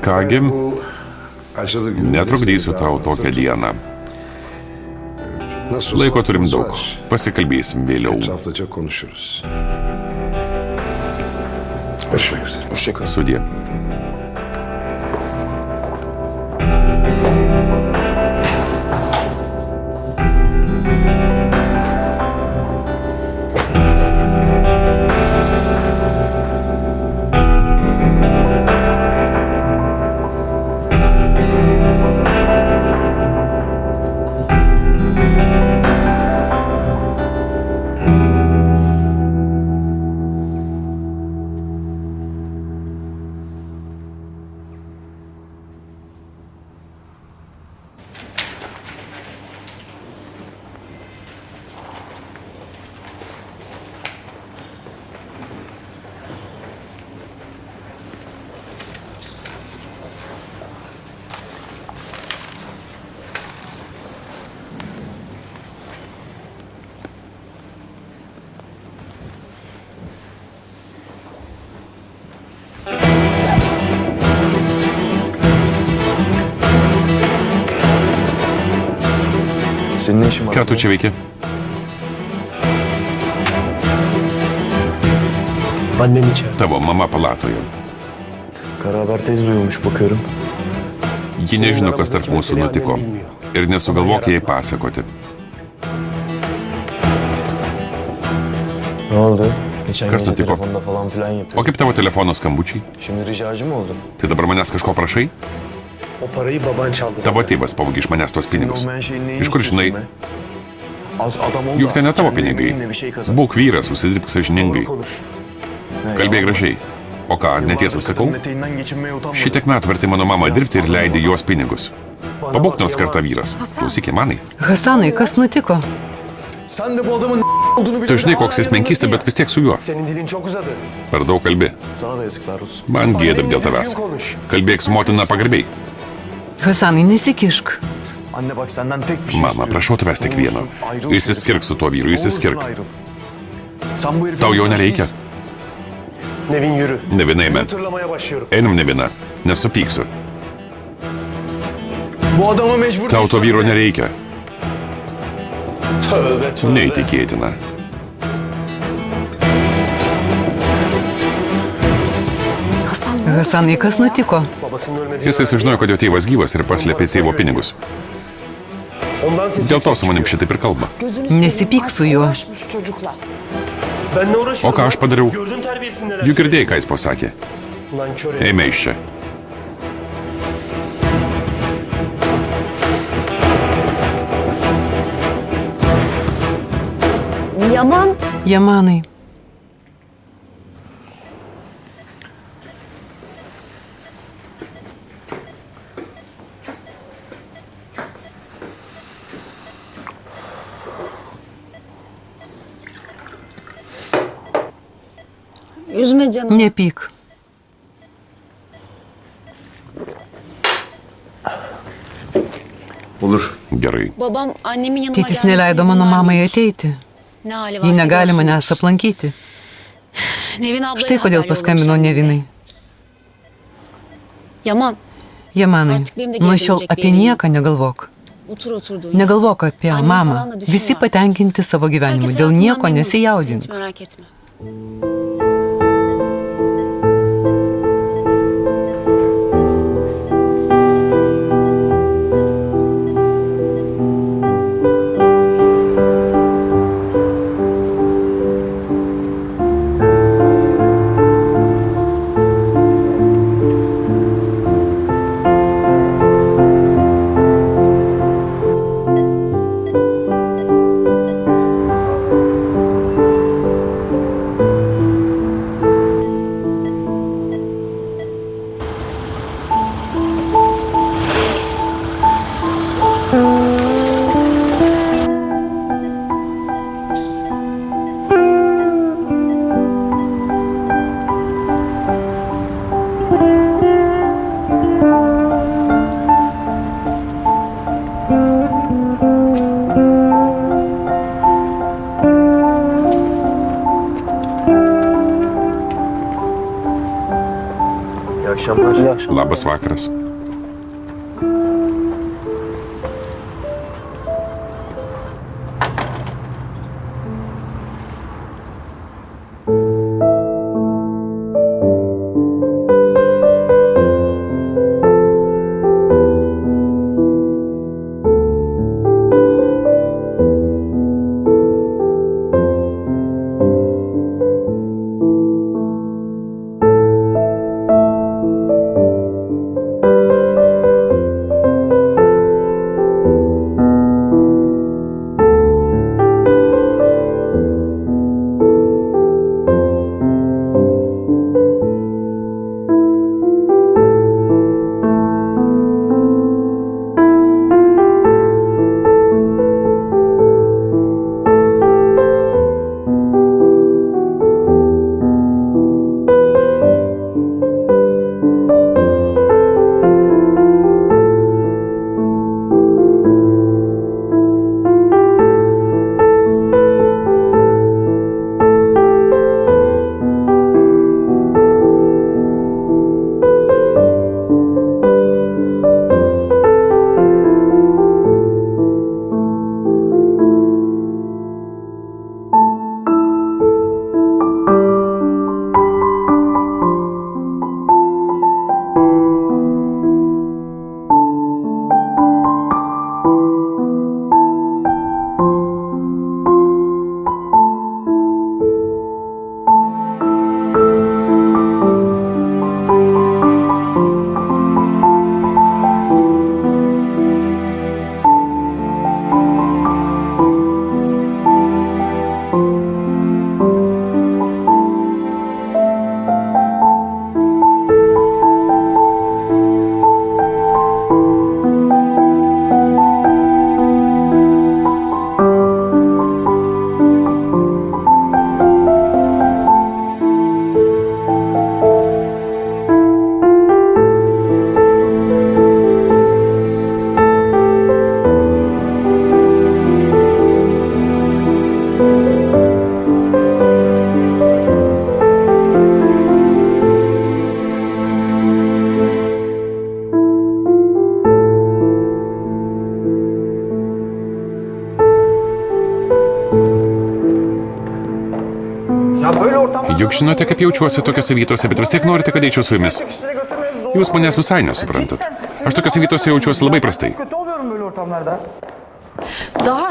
Kągi, bu acılı günleri netrukdysiu size tau daha fazla tokią dieną. Nasıl olsa Laiko turim vaktimiz daug. var. Pasikalbėsim vėliau. Etraflıca konuşuruz. Hoşçakal. Sudie. Senin ne işin var? Ką tu čia veiki? Annem içeride. Tavo mama palatoje. Karahaber tez duyulmuş bakıyorum. Ji nežino, kas tarp mūsų nutiko. Ir nesugalvok jai pasakoti. Ne oldu? Geçen Kas gece nutiko? telefonda falan filan yapıyor. O kaip tavo telefono skambučiai? Şimdi ricacı mı oldun? Tai dabar manęs kažko prašai? O parayı baban çaldı. Tavo tėvas pavogė iš manęs tuos pinigus. Olmayan şeyin neyini Iš kur žinai? istiyorsun be? Az adam ol Juk da tai ne tavo kendi pinigai. emeğinle bir şey kazan. Būk vyras, užsidirbk sąžiningai. Konuş. Ne, Kalbėk yalan mı? gražiai. O ką, netiesą sakau? Kadının eteğinden geçinmeye utanmadın. Šitiek metų verti mano mamą dirbti ir leidai jos pinigus. Pabūk nors kartą vyras. Klausyk, manai. Hasanai, kas nutiko? Sen de bu adamın olduğunu Tu žinai, koks jis menkystė, bet vis tiek su juo. Senin dilin çok uzadı. Per daug kalbi. Sana da yazıklar olsun. Man gėda dėl tavęs. Kalbėk su motina pagarbiai. Hasanai, nesikišk. Anne bak senden tek bir şey Mama, istiyorum. prašau tavęs tik vieno. Olursun, ayrıl Išsiskirk su tuo vyru, Olursun, išsiskirk. ayrıl. Sen bu herifin Tau jau taşı nereikia. değilsin. Nevin yürü. Ne viena eime. Hatırlamaya başlıyorum. Einam ne viena. Nesupyksiu. Bu adama mecbur Tau to vyro nereikia. Tövbe. Neįtikėtina. Hasanai, kas nutiko? Babasının ölmediğini Jisai sužinojo, kad jo tėvas gyvas ir paslėpė tėvo pinigus. Ondan sesi Dėl to su manim šitaip ir kalba. Nesipyk su juo. Ben ne uğraşıyorum? O ką aš padariau? Gördün terbiyesiz neler Juk girdėjai, ką jis pasakė. Lan kör herif. Eime iš čia. Yaman. Yamanai. Üzme canım. Nepyk. Olur. Gerai. Babam annemin yanıma Tėtis neleido mano mamai ateiti. Ji negali manęs aplankyti. Štai kodėl paskambino Nevinai. Yaman. Jamanai, nuo šiol apie nieką negalvok. Negalvok apie mamą. Visi patenkinti savo gyvenimu. Dėl nieko nesijaudink. Merak etme. Labas vakaras. Juk žinote, kaip jaučiuosi tokiose vietose, bet vis tiek norite, kad eičiau su jumis. Jūs manęs visai nesuprantat. Aš tokiose vietose jaučiuosi labai prastai.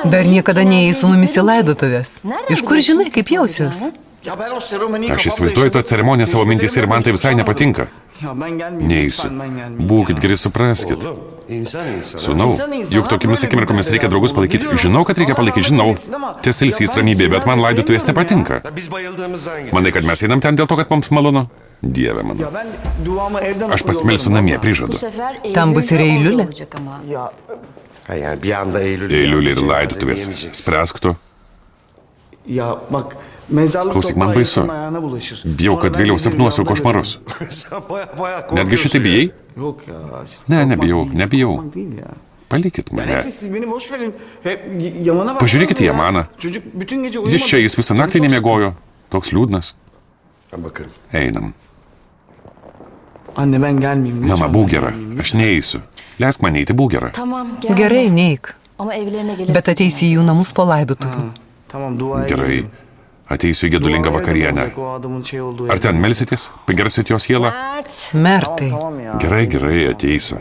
Dar niekada neėjai su mumis į laidotuvės. Iš kur žinai, kaip jausies? Aš įsivaizduoju tą ceremoniją savo mintyse ir man tai visai nepatinka. Neįsiu. Būkit geri, supraskit. Sūnau, juk tokiamis akimirkomis reikia draugus palaikyti. Žinau, kad reikia palaikyti, žinau. Ties ilsys ramybė, bet man laidotuvės nepatinka. Manai, kad mes einam ten dėl to, kad mums malonu? Dieve mano. Aš pasimelsiu namie, prižadu. Tam bus ir eiliulė. Eiliulė ir laidotuvės. Spręsk tu. Ya bak mezarlık Klausyk, man toprağı baisu. insanın ayağına bulaşır. Bijau, Sonra kad ben vėliau giderim, sapnuosiu yolda košmarus. görürüm. Sen baya Netgi šitai bijai? Yok ya. Ne, korkmak nebijau, değil, nebijau. korkmak değil ya. Palikit Ya mane. neyse siz beni boş verin. Hep Yaman'a baksanıza Pažiūrėkit į ya. Yamaną. Çocuk bütün gece uyumadı. Jis čia, jis visą Canı naktį çok nemiegojo. Toks liūdnas. Ben bakarım. Einam. sıkı. Anne ben gelmeyeyim. Lütfen Mama, ben būk gera. gelmeyeyim. Aš neįsiu. Leisk man eiti, būk gera. Tamam Gerai, neik. Ama evlerine gelirsin. Bet ateisi į jų namus po laidotuvių. Tamam duaya Gerai. gidelim. Ateisiu į gedulingą Duaya da vakarienę. olacak o adamın şey olduğu Ar ten melsitės? Pagerbsit jos sielą? Mert. Mertai. Tamam ya. Gerai, gerai, ateisiu.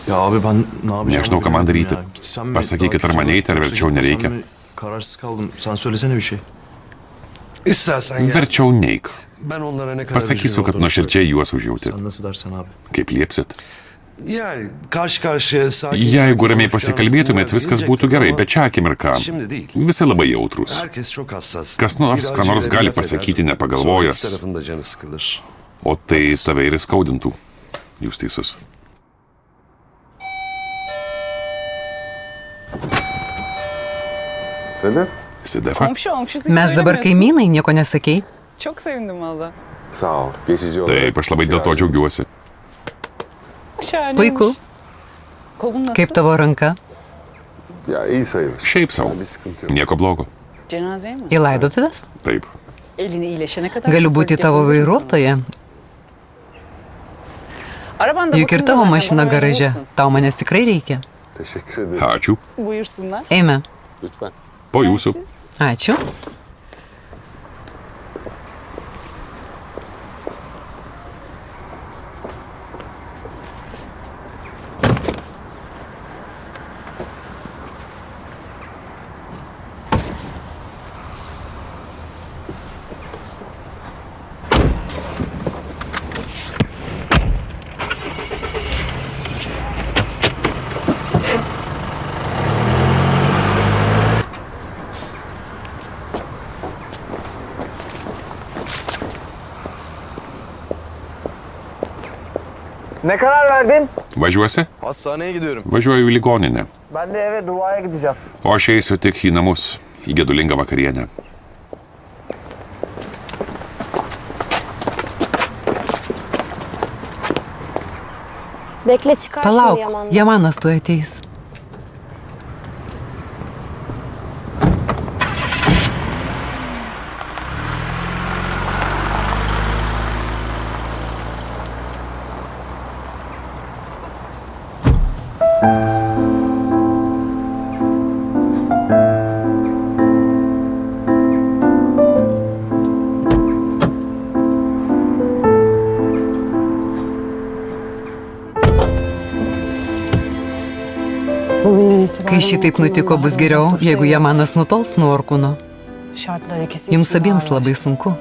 Ya abi ben ne yapacağım? Nežinau, ką man daryti. Ya, gitsem mi? Pasakykit, Daha ar mane kötü eiti, ar olur, verčiau yoksa nereikia. gitmesem mi? Kararsız kaldım. Sen söylesene bir şey. İstersen gel. Verčiau neik. Ben onlara ne kadar Pasakysiu, üzgün kad olduğumu nuoširdžiai juos užjauti. Sen nasıl dersen abi. Kaip liepsit. Yani karşı karşıya sakin Jeigu sakin ramiai konuşacağınız pasikalbėtumėt, günler viskas gelecektir būtų gerai, ama bet šią akimirką Şimdi değil. visi labai jautrus. Herkes çok hassas. Kas nors, ką nors gali pasakyti nepagalvojęs, Sonra iki tarafın da canı sıkılır. o tai tave ir skaudintų. Jūs teisus. Sedef? Sidefa? Mes dabar kaimynai, nieko nesakei. Çok sevindim valla. Sağ ol. Geçici olarak. Taip, aš labai dėl to džiaugiuosi. Puiku. Kolun nasıl? Kaip tavo ranka? Ya iyi sayılır. Šiaip savo. Bir sıkıntı yok. Nieko blogo. Cenazeye mi? Į laidotuvės? Taip. Elini iyileşene kadar. Galiu būti tavo vairuotoja. Arabanda Juk ir bakımda tavo zaten, mašina bana garaže. verirsin. Tau manęs tikrai reikia. Teşekkür ederim. Ačiū. Buyursunlar. Eime. Lütfen. Po jūsų. Ačiū. Ne karar verdin? Važiuosi? Hastaneye gidiyorum. Važiuoju į ligoninę. Ben de eve duaya gideceğim. O aš eisiu tik į namus, į gedulingą vakarienę. Bekle çıkar şimdi Palauk, Yaman'dan. Jamanas tu ateis. Kai šitaip nutiko, bus geriau, jeigu Jamanas nutols nuo Orkūno. Jums abiems labai sunku.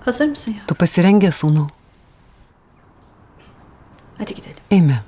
Hazır mısın ya? Tu pasirengęs, sūnau? Hadi gidelim. Eime.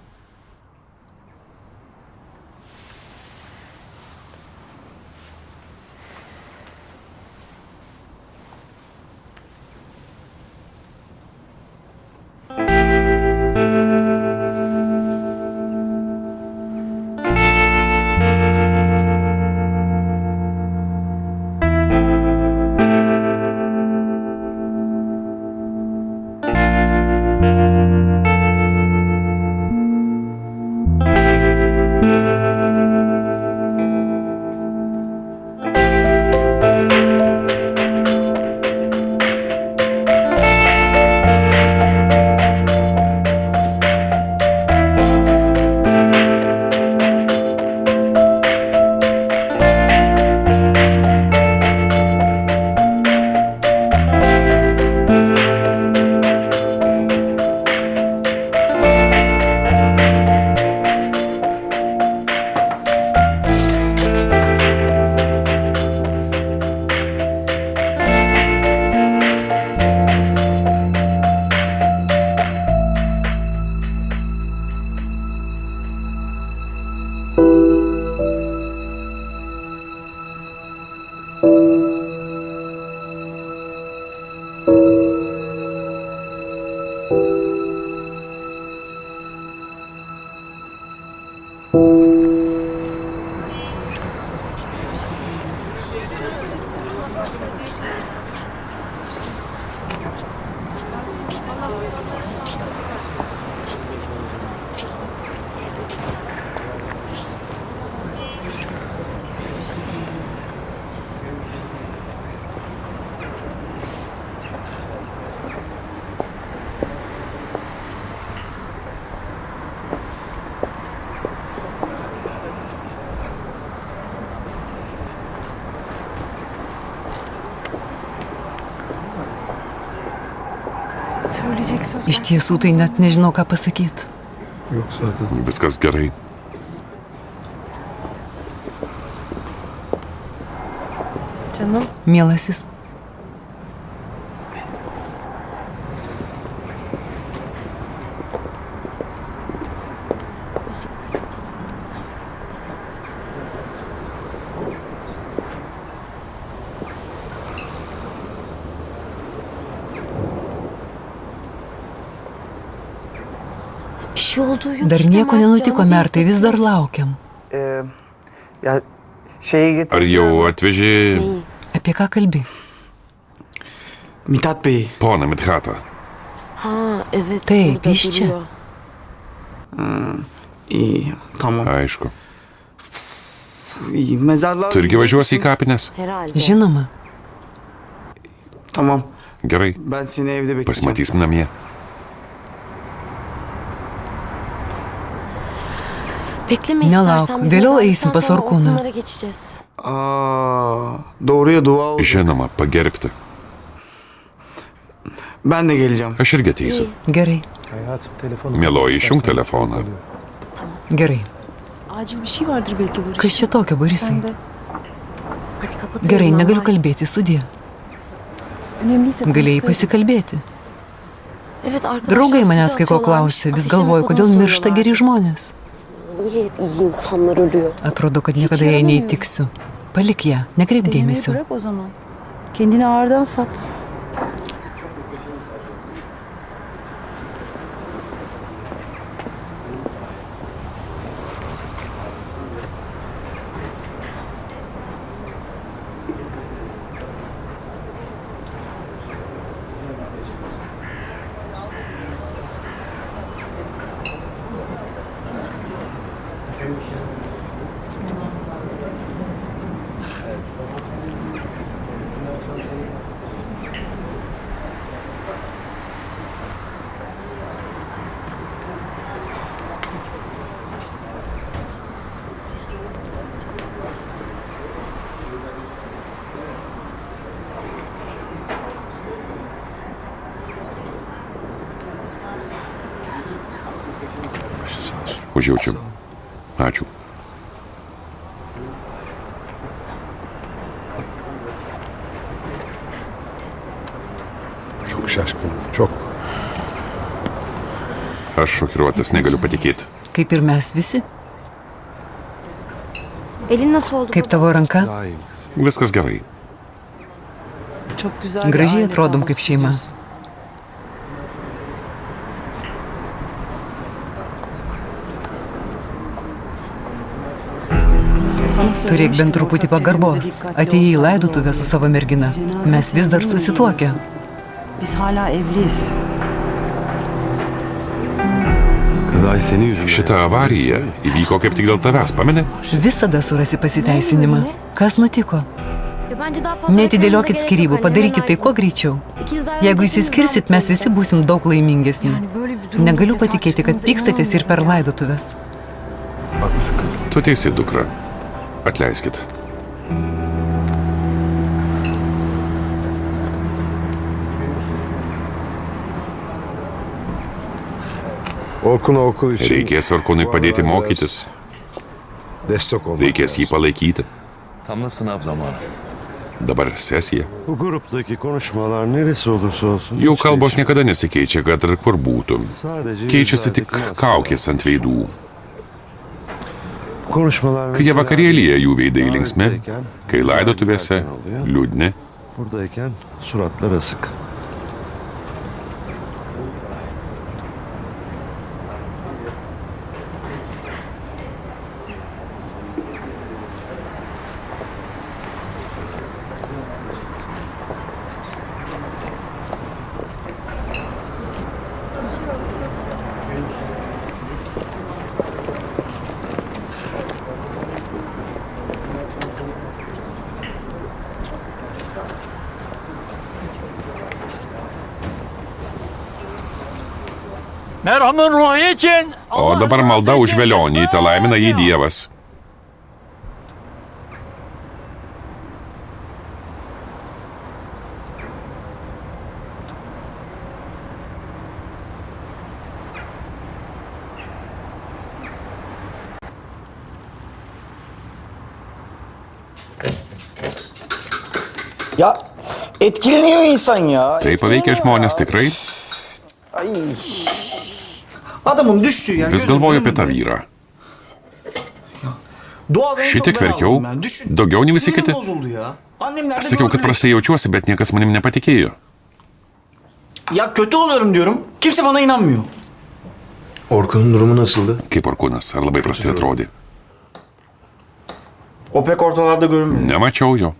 Iš tiesų tai net nežinau, ką pasakyti. Yok zaten. Viskas gerai. Mielasis. Bir şey olduğu yok Dar işte, nieko Mert, nenutiko, canım. Mertai, vis dar laukiam. Ya şeyi getir. Ar jau atvežė Apie ką kalbi? Mithat Bey. poną Midhatą? Ha evet. Taip, burada iš čia. duruyor. İyi, tamam. Aišku. İyi, mezarlığa Tu irgi gidecek važiuosi į misin? kapines? Herhalde. Žinoma. Tamam. Gerai. Ben seni evde bekleyeceğim. Pasimatysim namie. Bekleme Ne istersen lauk, biz vėliau mezarlıktan eisim pas sonra Orkūną. Orkūnlara geçeceğiz. Doğruya dua olacak. Žinoma, pagerbti. Ben de geleceğim. Aš irgi ateisiu. Gerai, Hayatım telefonu. Mieloji, išjung telefoną. gerai. Acil bir şey vardır belki Barış. Kas čia tokio, Borisai? Hadi kapatıyorum. Gerai, ben, negaliu bye. kalbėti, sudie. Önemliyse Galėjai konuşsaydık. pasikalbėti. Evet, arkadaşlar Draugai manęs video kai ko atıyorlarmış. klausė, vis Ateş galvoju, yemek kodėl falan miršta geri soruyorlar. žmonės. Niye hep iyi insanlar ölüyor? Atrodo, kad niekada jai neįtiksiu. Palik ją, nekreip Denemeyi dėmesio. bırak o zaman. Kendini ağırdan sat. Užjaučiu. Ačiū. Çok şaşkınım, çok. Aš šokiruotas, negaliu patikėti. Kaip ir mes visi. Elin nasıl oldu? Kaip tavo ranka? Viskas gerai. Çok güzel bir Gražiai aile atrodom tablosu kaip šeima. çiziyorsun. Sana Turėk söylemiştim, bent truputį ortak pagarbos. cebimize dikkatli Atėjai į olsan laidotuvę su savo mergina. Cenaze Mes vis dar salonuna susituokę. uğruyorsun. Biz hala evliyiz. Šita avarija įvyko kaip tik dėl tavęs, pameni? Visada surasi pasiteisinimą. Kas nutiko? Ya bence daha fazla Neatidėliokit beklememize skirybų, gerek yok. Hani padarykit tai hemen kuo greičiau. İkiniz ayrı Jeigu gidiniz, išsiskirsit, mes visi būsim daug laimingesni. Yani böyle bir durumda Negaliu birlikte patikėti, kad tartıştığınıza pykstatės ir per inanamıyorum ya. laidotuvės. Tu teisi, dukra. Atleiskit. Reikės Orkūnui padėti mokytis. Reikės jį palaikyti. Tam da sınav zamanı. Dabar sesija. Bu gruptaki konuşmalar neresi olursa olsun. Jų kalbos niekada nesikeičia, kad ir kur būtų. Keičiasi tik kaukės ant veidų. Kai jie vakarėlyje jų veidai linksmi, kai laidotuvėse liūdni. Buradayken suratlar asık. Merhamın ruhu için. O dabar malda už velionį, te laimina jį Dievas. Ya etkileniyor insan ya. Tai paveikia žmonės tikrai. Ay. Adamın düştüğü yer. Vis galvoju apie tą vyrą. Šitiek verkiau, daugiau nei visi kiti. Sakiau, kad prastai jaučiuosi, bet niekas manim nepatikėjo. Ya kötü oluyorum diyorum. Kimse bana inanmıyor. Orkun'un durumu nasıldı? Kaip Orkūnas, ar labai prastai atrodė? O pek ortalarda görünmüyor. Nemačiau jo.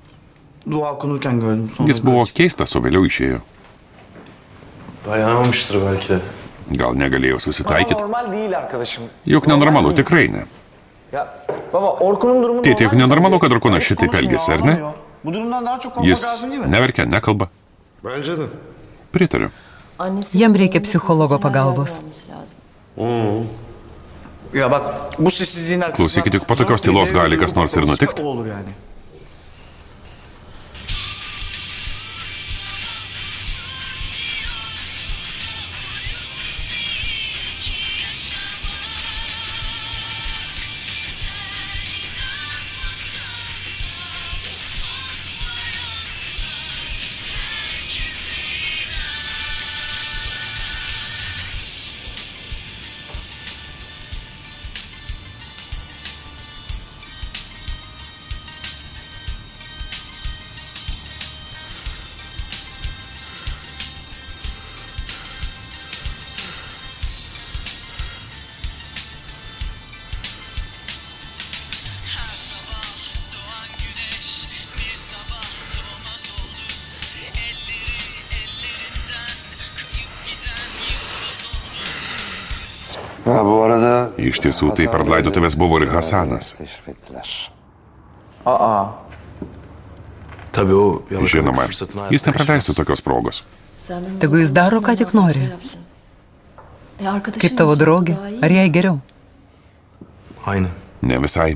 Dua okunurken gördüm. Sonra Jis buvo keistas, o vėliau išėjo. Dayanamamıştır belki de. Gal negalėjo susitaikyti? normal değil arkadaşım. Juk nenormalu, tikrai ne. Ya baba Orkun'un durumu Tėti, juk normal. nenormalu, kad Orkūnas šitaip Konuşmuyor, elgėsi, ar ne? anlamıyor. Bu durumdan daha çok korkmak Jis lazım değil mi? neverkia, nekalba. Bence de. Pritariu. Jam reikia psichologo pagalbos. Ya bak bu sessizliğin arkasında... Klausykit, juk po tokios tylos gali kas nors ir nutikt. O olur yani. Ha, bu arada Iš tiesų, tai per laidotuvės buvo ir Hasanas. Tabii o Žinoma, jis nepraleistų tokios progos. Tegu jis daro, ką tik nori. Kaip tavo draugė, ar jai geriau? Aynen. Ne visai.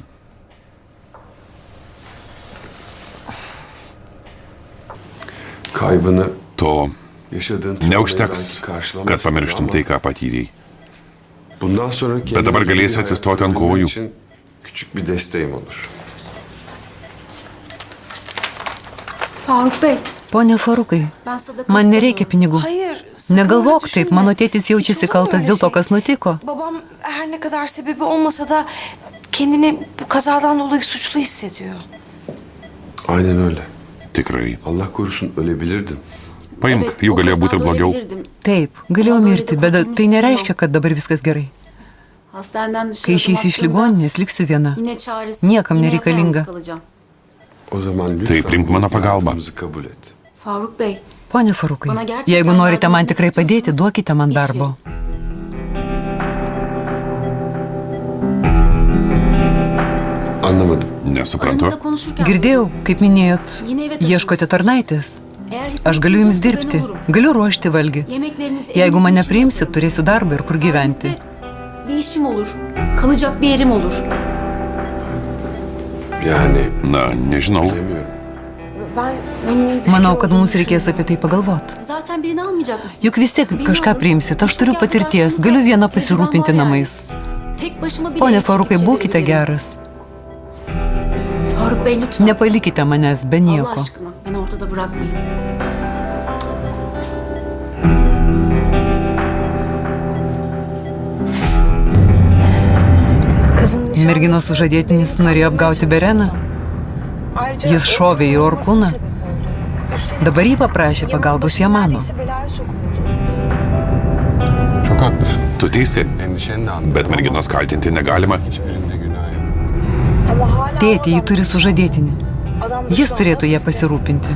kaybını To yaşadığın neužteks, karşılamak kad pamirštum tai, ką patyrėjai. Bundan sonra Bet dabar galėsi atsistoti ant kojų. için küçük bir desteğim olur. Faruk Bey, Pone Farukai, ben sadaka man istemem. nereikia pinigų. Hayır, sakın Negalvok öyle taip, düşünme. mano tėtis jaučiasi Hiç olur mu kaltas öyle dėl to, şey? kas nutiko. Babam her ne kadar sebebi olmasa da kendini bu kazadan dolayı suçlu hissediyor. Aynen öyle. Tikrai. Allah korusun ölebilirdin. Paimk, Evet, jų o galėjo būti ir kazada blogiau. ölebilirdim. Taip, galėjau mirti, bet tai nereiškia, kad dabar viskas gerai. Hastaneden dışarı Kai išeisiu iš ligoninės, liksiu viena. yine çaresiz, Niekam yine nereikalinga. yapayalnız kalacağım. O zaman lütfen Tai priimk mano pagalbą. yardımımızı kabul et. Faruk Bey, Pone Farukai, Bana gerçekten jeigu norite man yardım tikrai etmek padėti, istiyorsanız duokite man iş darbo. verin. Anlamadım. Nesuprantu. Aranızda konuşurken Girdėjau, kaip minėjot, Yine eve ieškote taşınmışsınız. tarnaitės. Eğer hizmetçiniz Aš galiu jums yoksa ben dirbti, olurum. galiu ruošti valgį. Yemekleriniz, Jeigu evinizin mane işini priimsit, yaparım. turėsiu darbą ir kur gyventi. Sayenizde bir işim olur. Kalacak bir yerim olur. Yani Na, nežinau. bilemiyorum. Manau, kad mums reikės apie tai pagalvoti. Zaten birini almayacak mısınız? Juk vis tiek Birini kažką alın. priimsit, aš turiu Birçok patirties, arkadaşım galiu var. viena Tecrübem pasirūpinti var yani. namais. Tek başıma bile Pone ev Farukai, çekip būkite çevirebilirim. geras. Faruk Bey lütfen. Nepalikite manęs be Allah nieko. aşkına beni ortada bırakmayın. Merginos sužadėtinis norėjo apgauti Bereną. Jis šovė į Orkūną. Dabar jį paprašė pagalbos Jamano. Çok haklısın. Tu teisi, Endişeni de anladım. bet merginos kaltinti negalima. Hiçbirinde günah yok. Tėti, jį turi sužadėtinį. Jis turėtų ją pasirūpinti.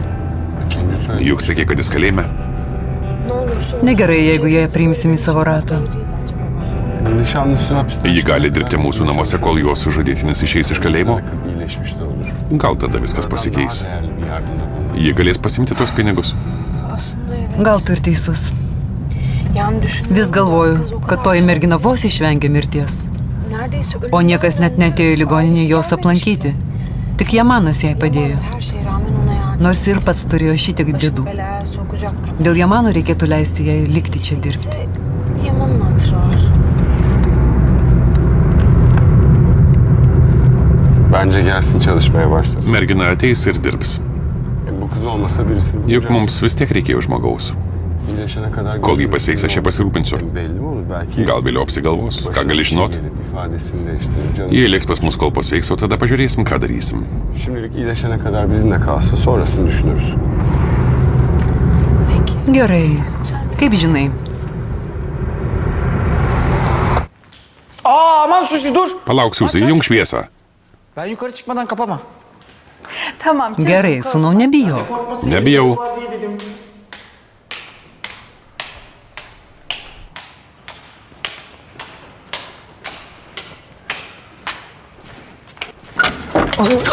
Kendi söyledi. Juk sakė, kad jis kalėjime. Negerai, jeigu ją priimsim į savo ratą. Nişanlısı hapiste. Ji gali dirbti mūsų namuose, kol jos sužadėtinis išeis iš kalėjimo. Kız iyileşmiş de olur. Gal tada viskas pasikeis. Daha değerli bir yardımda bulunur. Ji galės pasimti tuos pinigus. Gal tu ir teisus. Vis galvoju, kad toji mergina vos išvengė mirties. O niekas net netėjo į ligoninę jos aplankyti. Tik Jamanas jai padėjo. Nors ir pats turėjo šitiek bėdų. Dėl Jamano reikėtų leisti jai likti čia dirbti. Bence gelsin çalışmaya başlasın. Mergina ateis ir dirbs. Bu kız olmasa birisini Juk mums vis tiek reikėjo žmogaus. iyileşene kadar... Kol jį pasveiks, aš ją pasirūpinsiu. Belli mi olur? Belki... Gal vėliau apsigalvos, ką gali žinot. ifadesini değiştirir canım. Jie liks pas mus, kol pasveiks, o tada pažiūrėsim, ką darysim. Şimdilik iyileşene kadar bizimle kalsın, sonrasını düşünürüz. Gerai. Kaip žinai? Aman Suzi dur. Palauk, Susi, jung šviesą. Ben yukarı çıkmadan kapama. Tamam. Gerai, sūnau, nebijau. Nebijau. Diye dedim.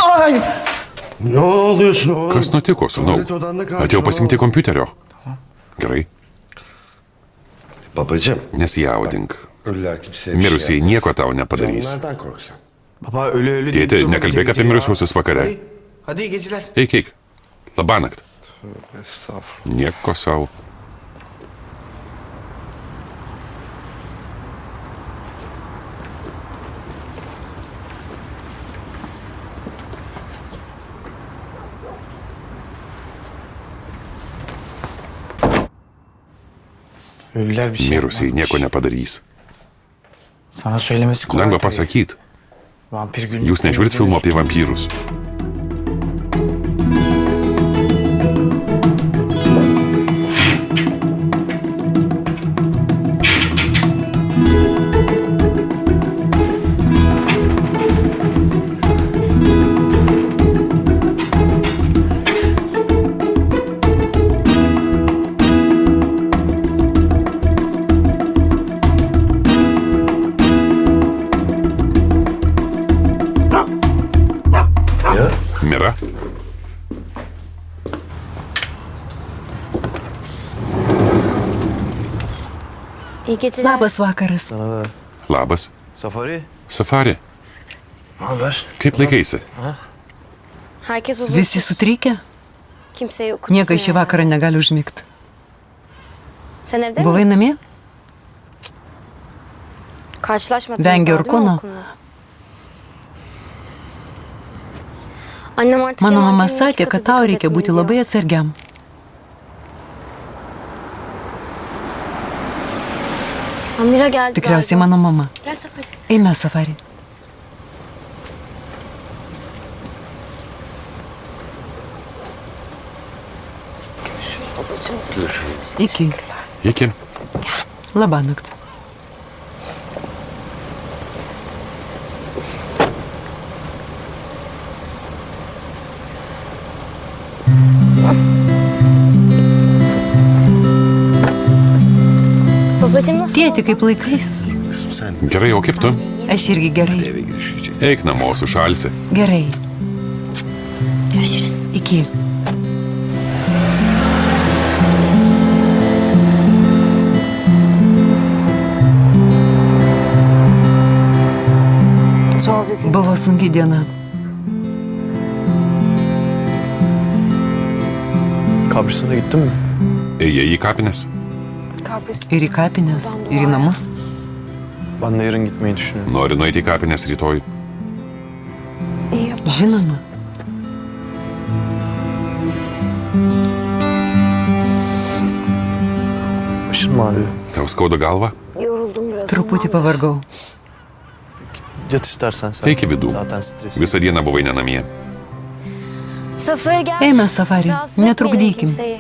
Ay! Ne oluyorsun oğlum? Kas nutiko, sūnau? Atėjau pasimti kompiuterio. Gerai, Babacım, nesijaudink. ölüler kimseye Mirusieji nieko tau nepadarys. Onlardan korksan. Baba öyle Tėti, deyip durma, nekalbėk gece apie gece ya. mirusiuosius vakare. Hadi iyi geceler. Eik. Labanakt. Estağfurullah. Nieko savo. Ölüler bir şey Mirusieji yapmazmış. nieko nepadarys. Sana söylemesi kolay Lengva tabii. pasakyt. Vampir günlük Jūs nežiūrit filmų apie vampyrus. Mira, İyi geceler. Labas vakaras. labas. Safari. Safari, Ne haber? kaip laikaisi? Herkes uzun. Visi sutrikę? Kimse yok. Niekas šį vakarą negali užmigti. Sen evde Buvai namie? Karşılaşmadınız Vengi daha değil mi Orkūno. okulda? Annem artık Mano yalan mama gününe iki sakė, katı kad tau dikkat reikia etmeyi būti diyor. labai atsargiam. Amira geldi Tikriausiai galiba. mano mama. Gel Safari. Eime, Safari. Iki. Iki. Labanakt. Babacım nasıl Tėti, oldu? kaip laikais? Gerai, o kaip tu? Aš irgi gerai. Eik namo, sušalsi. Gerai. Görüşürüz. Iki. Zor bir gün. Buvo sunki diena. Kabristana gittin mi? Ėjai į kapines. Ir į kapines, ir į namus. Ben de yarın gitmeyi düşünüyorum. Nori nueiti į kapines rytoj. İyi yaparsın. Žinoma. Başın mı ağrıyor? Tau skauda galva? Yoruldum biraz. Truputį pavargau. Yat istersen sen. Eik į vidų. Zaten stresli. Visą dieną buvai nenamie. Safari gel. Eime, Safari. Rahatsız etmeyelim Netrukdykim. kimseyi.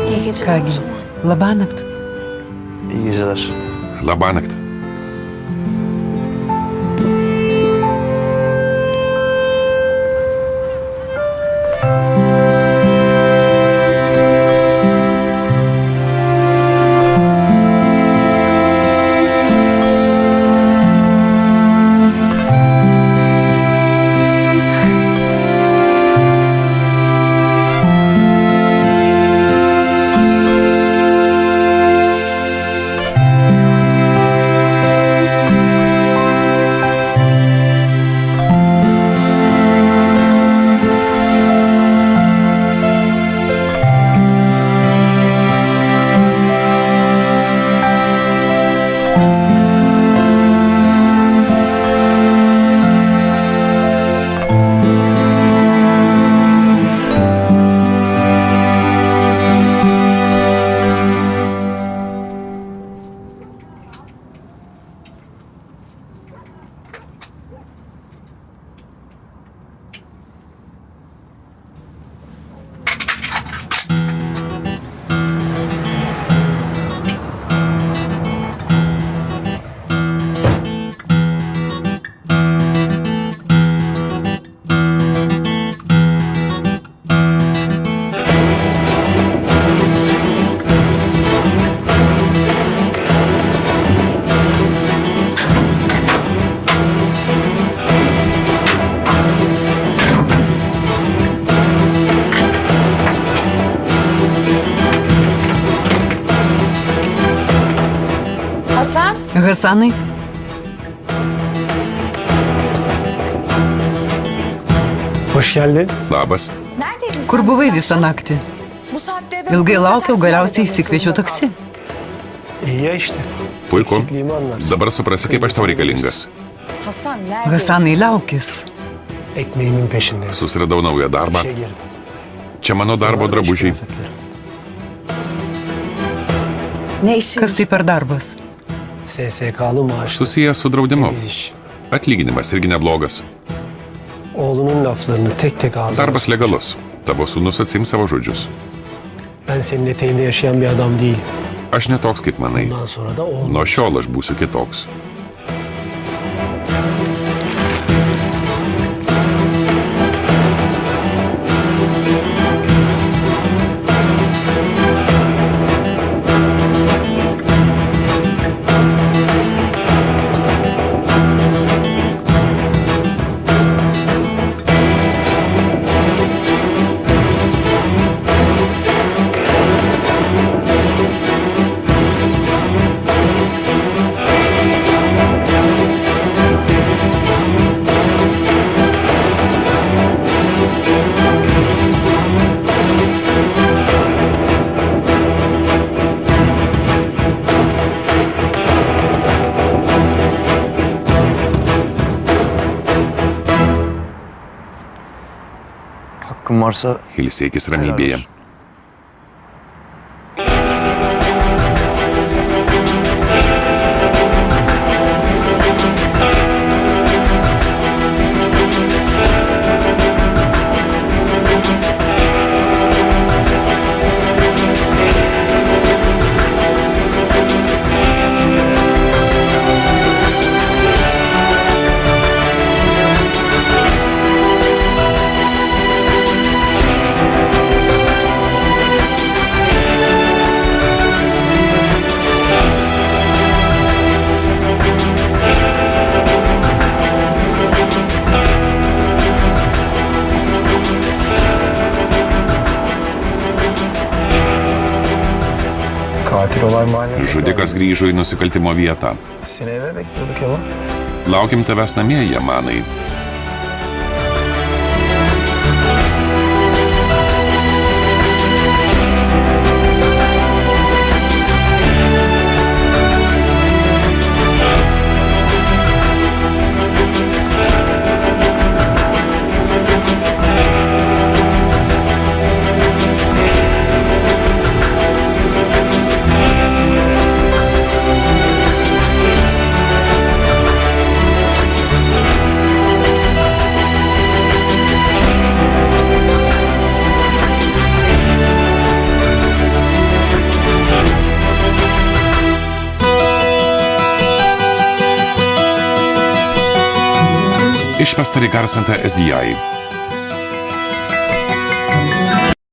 İyi geceler. Kągi, labanakt. İyi geceler. Labanakt. Hasanai, Hoş geldin. Labas. kur buvai visą naktį? Ilgai laukiau, galiausiai išsikviečiau taksi. İyi ya işte. Puiku. Eksikliğimi anlarsın. Dabar suprasi, kaip aš tau reikalingas. Hasanai, liaukis. Ekmeğimin peşindeyim. Susiradau naują darbą. İşe girdim. Čia mano darbo drabužiai. Kas tai per darbas? SSK'lı maaş. Susijęs su draudimu. Biz iş. Atlyginimas irgi neblogas. Oğlunun laflarını tek tek ağzına Darbas sıkmış. legalus. Tavo sūnus atsims savo žodžius. Ben senin eteğinde yaşayan bir adam değilim. Aš netoks kaip manai. Bundan sonra da olmaz. Nuo šiol aš būsiu kitoks. Hakkım varsa Ilsėkis ramybėje. katil olay mahalline. Žudikas grįžo į nusikaltimo vietą. Seni eve bekliyorduk Eva. Laukim tavęs namie, Jamanai. Išmesta į garsantą SDI.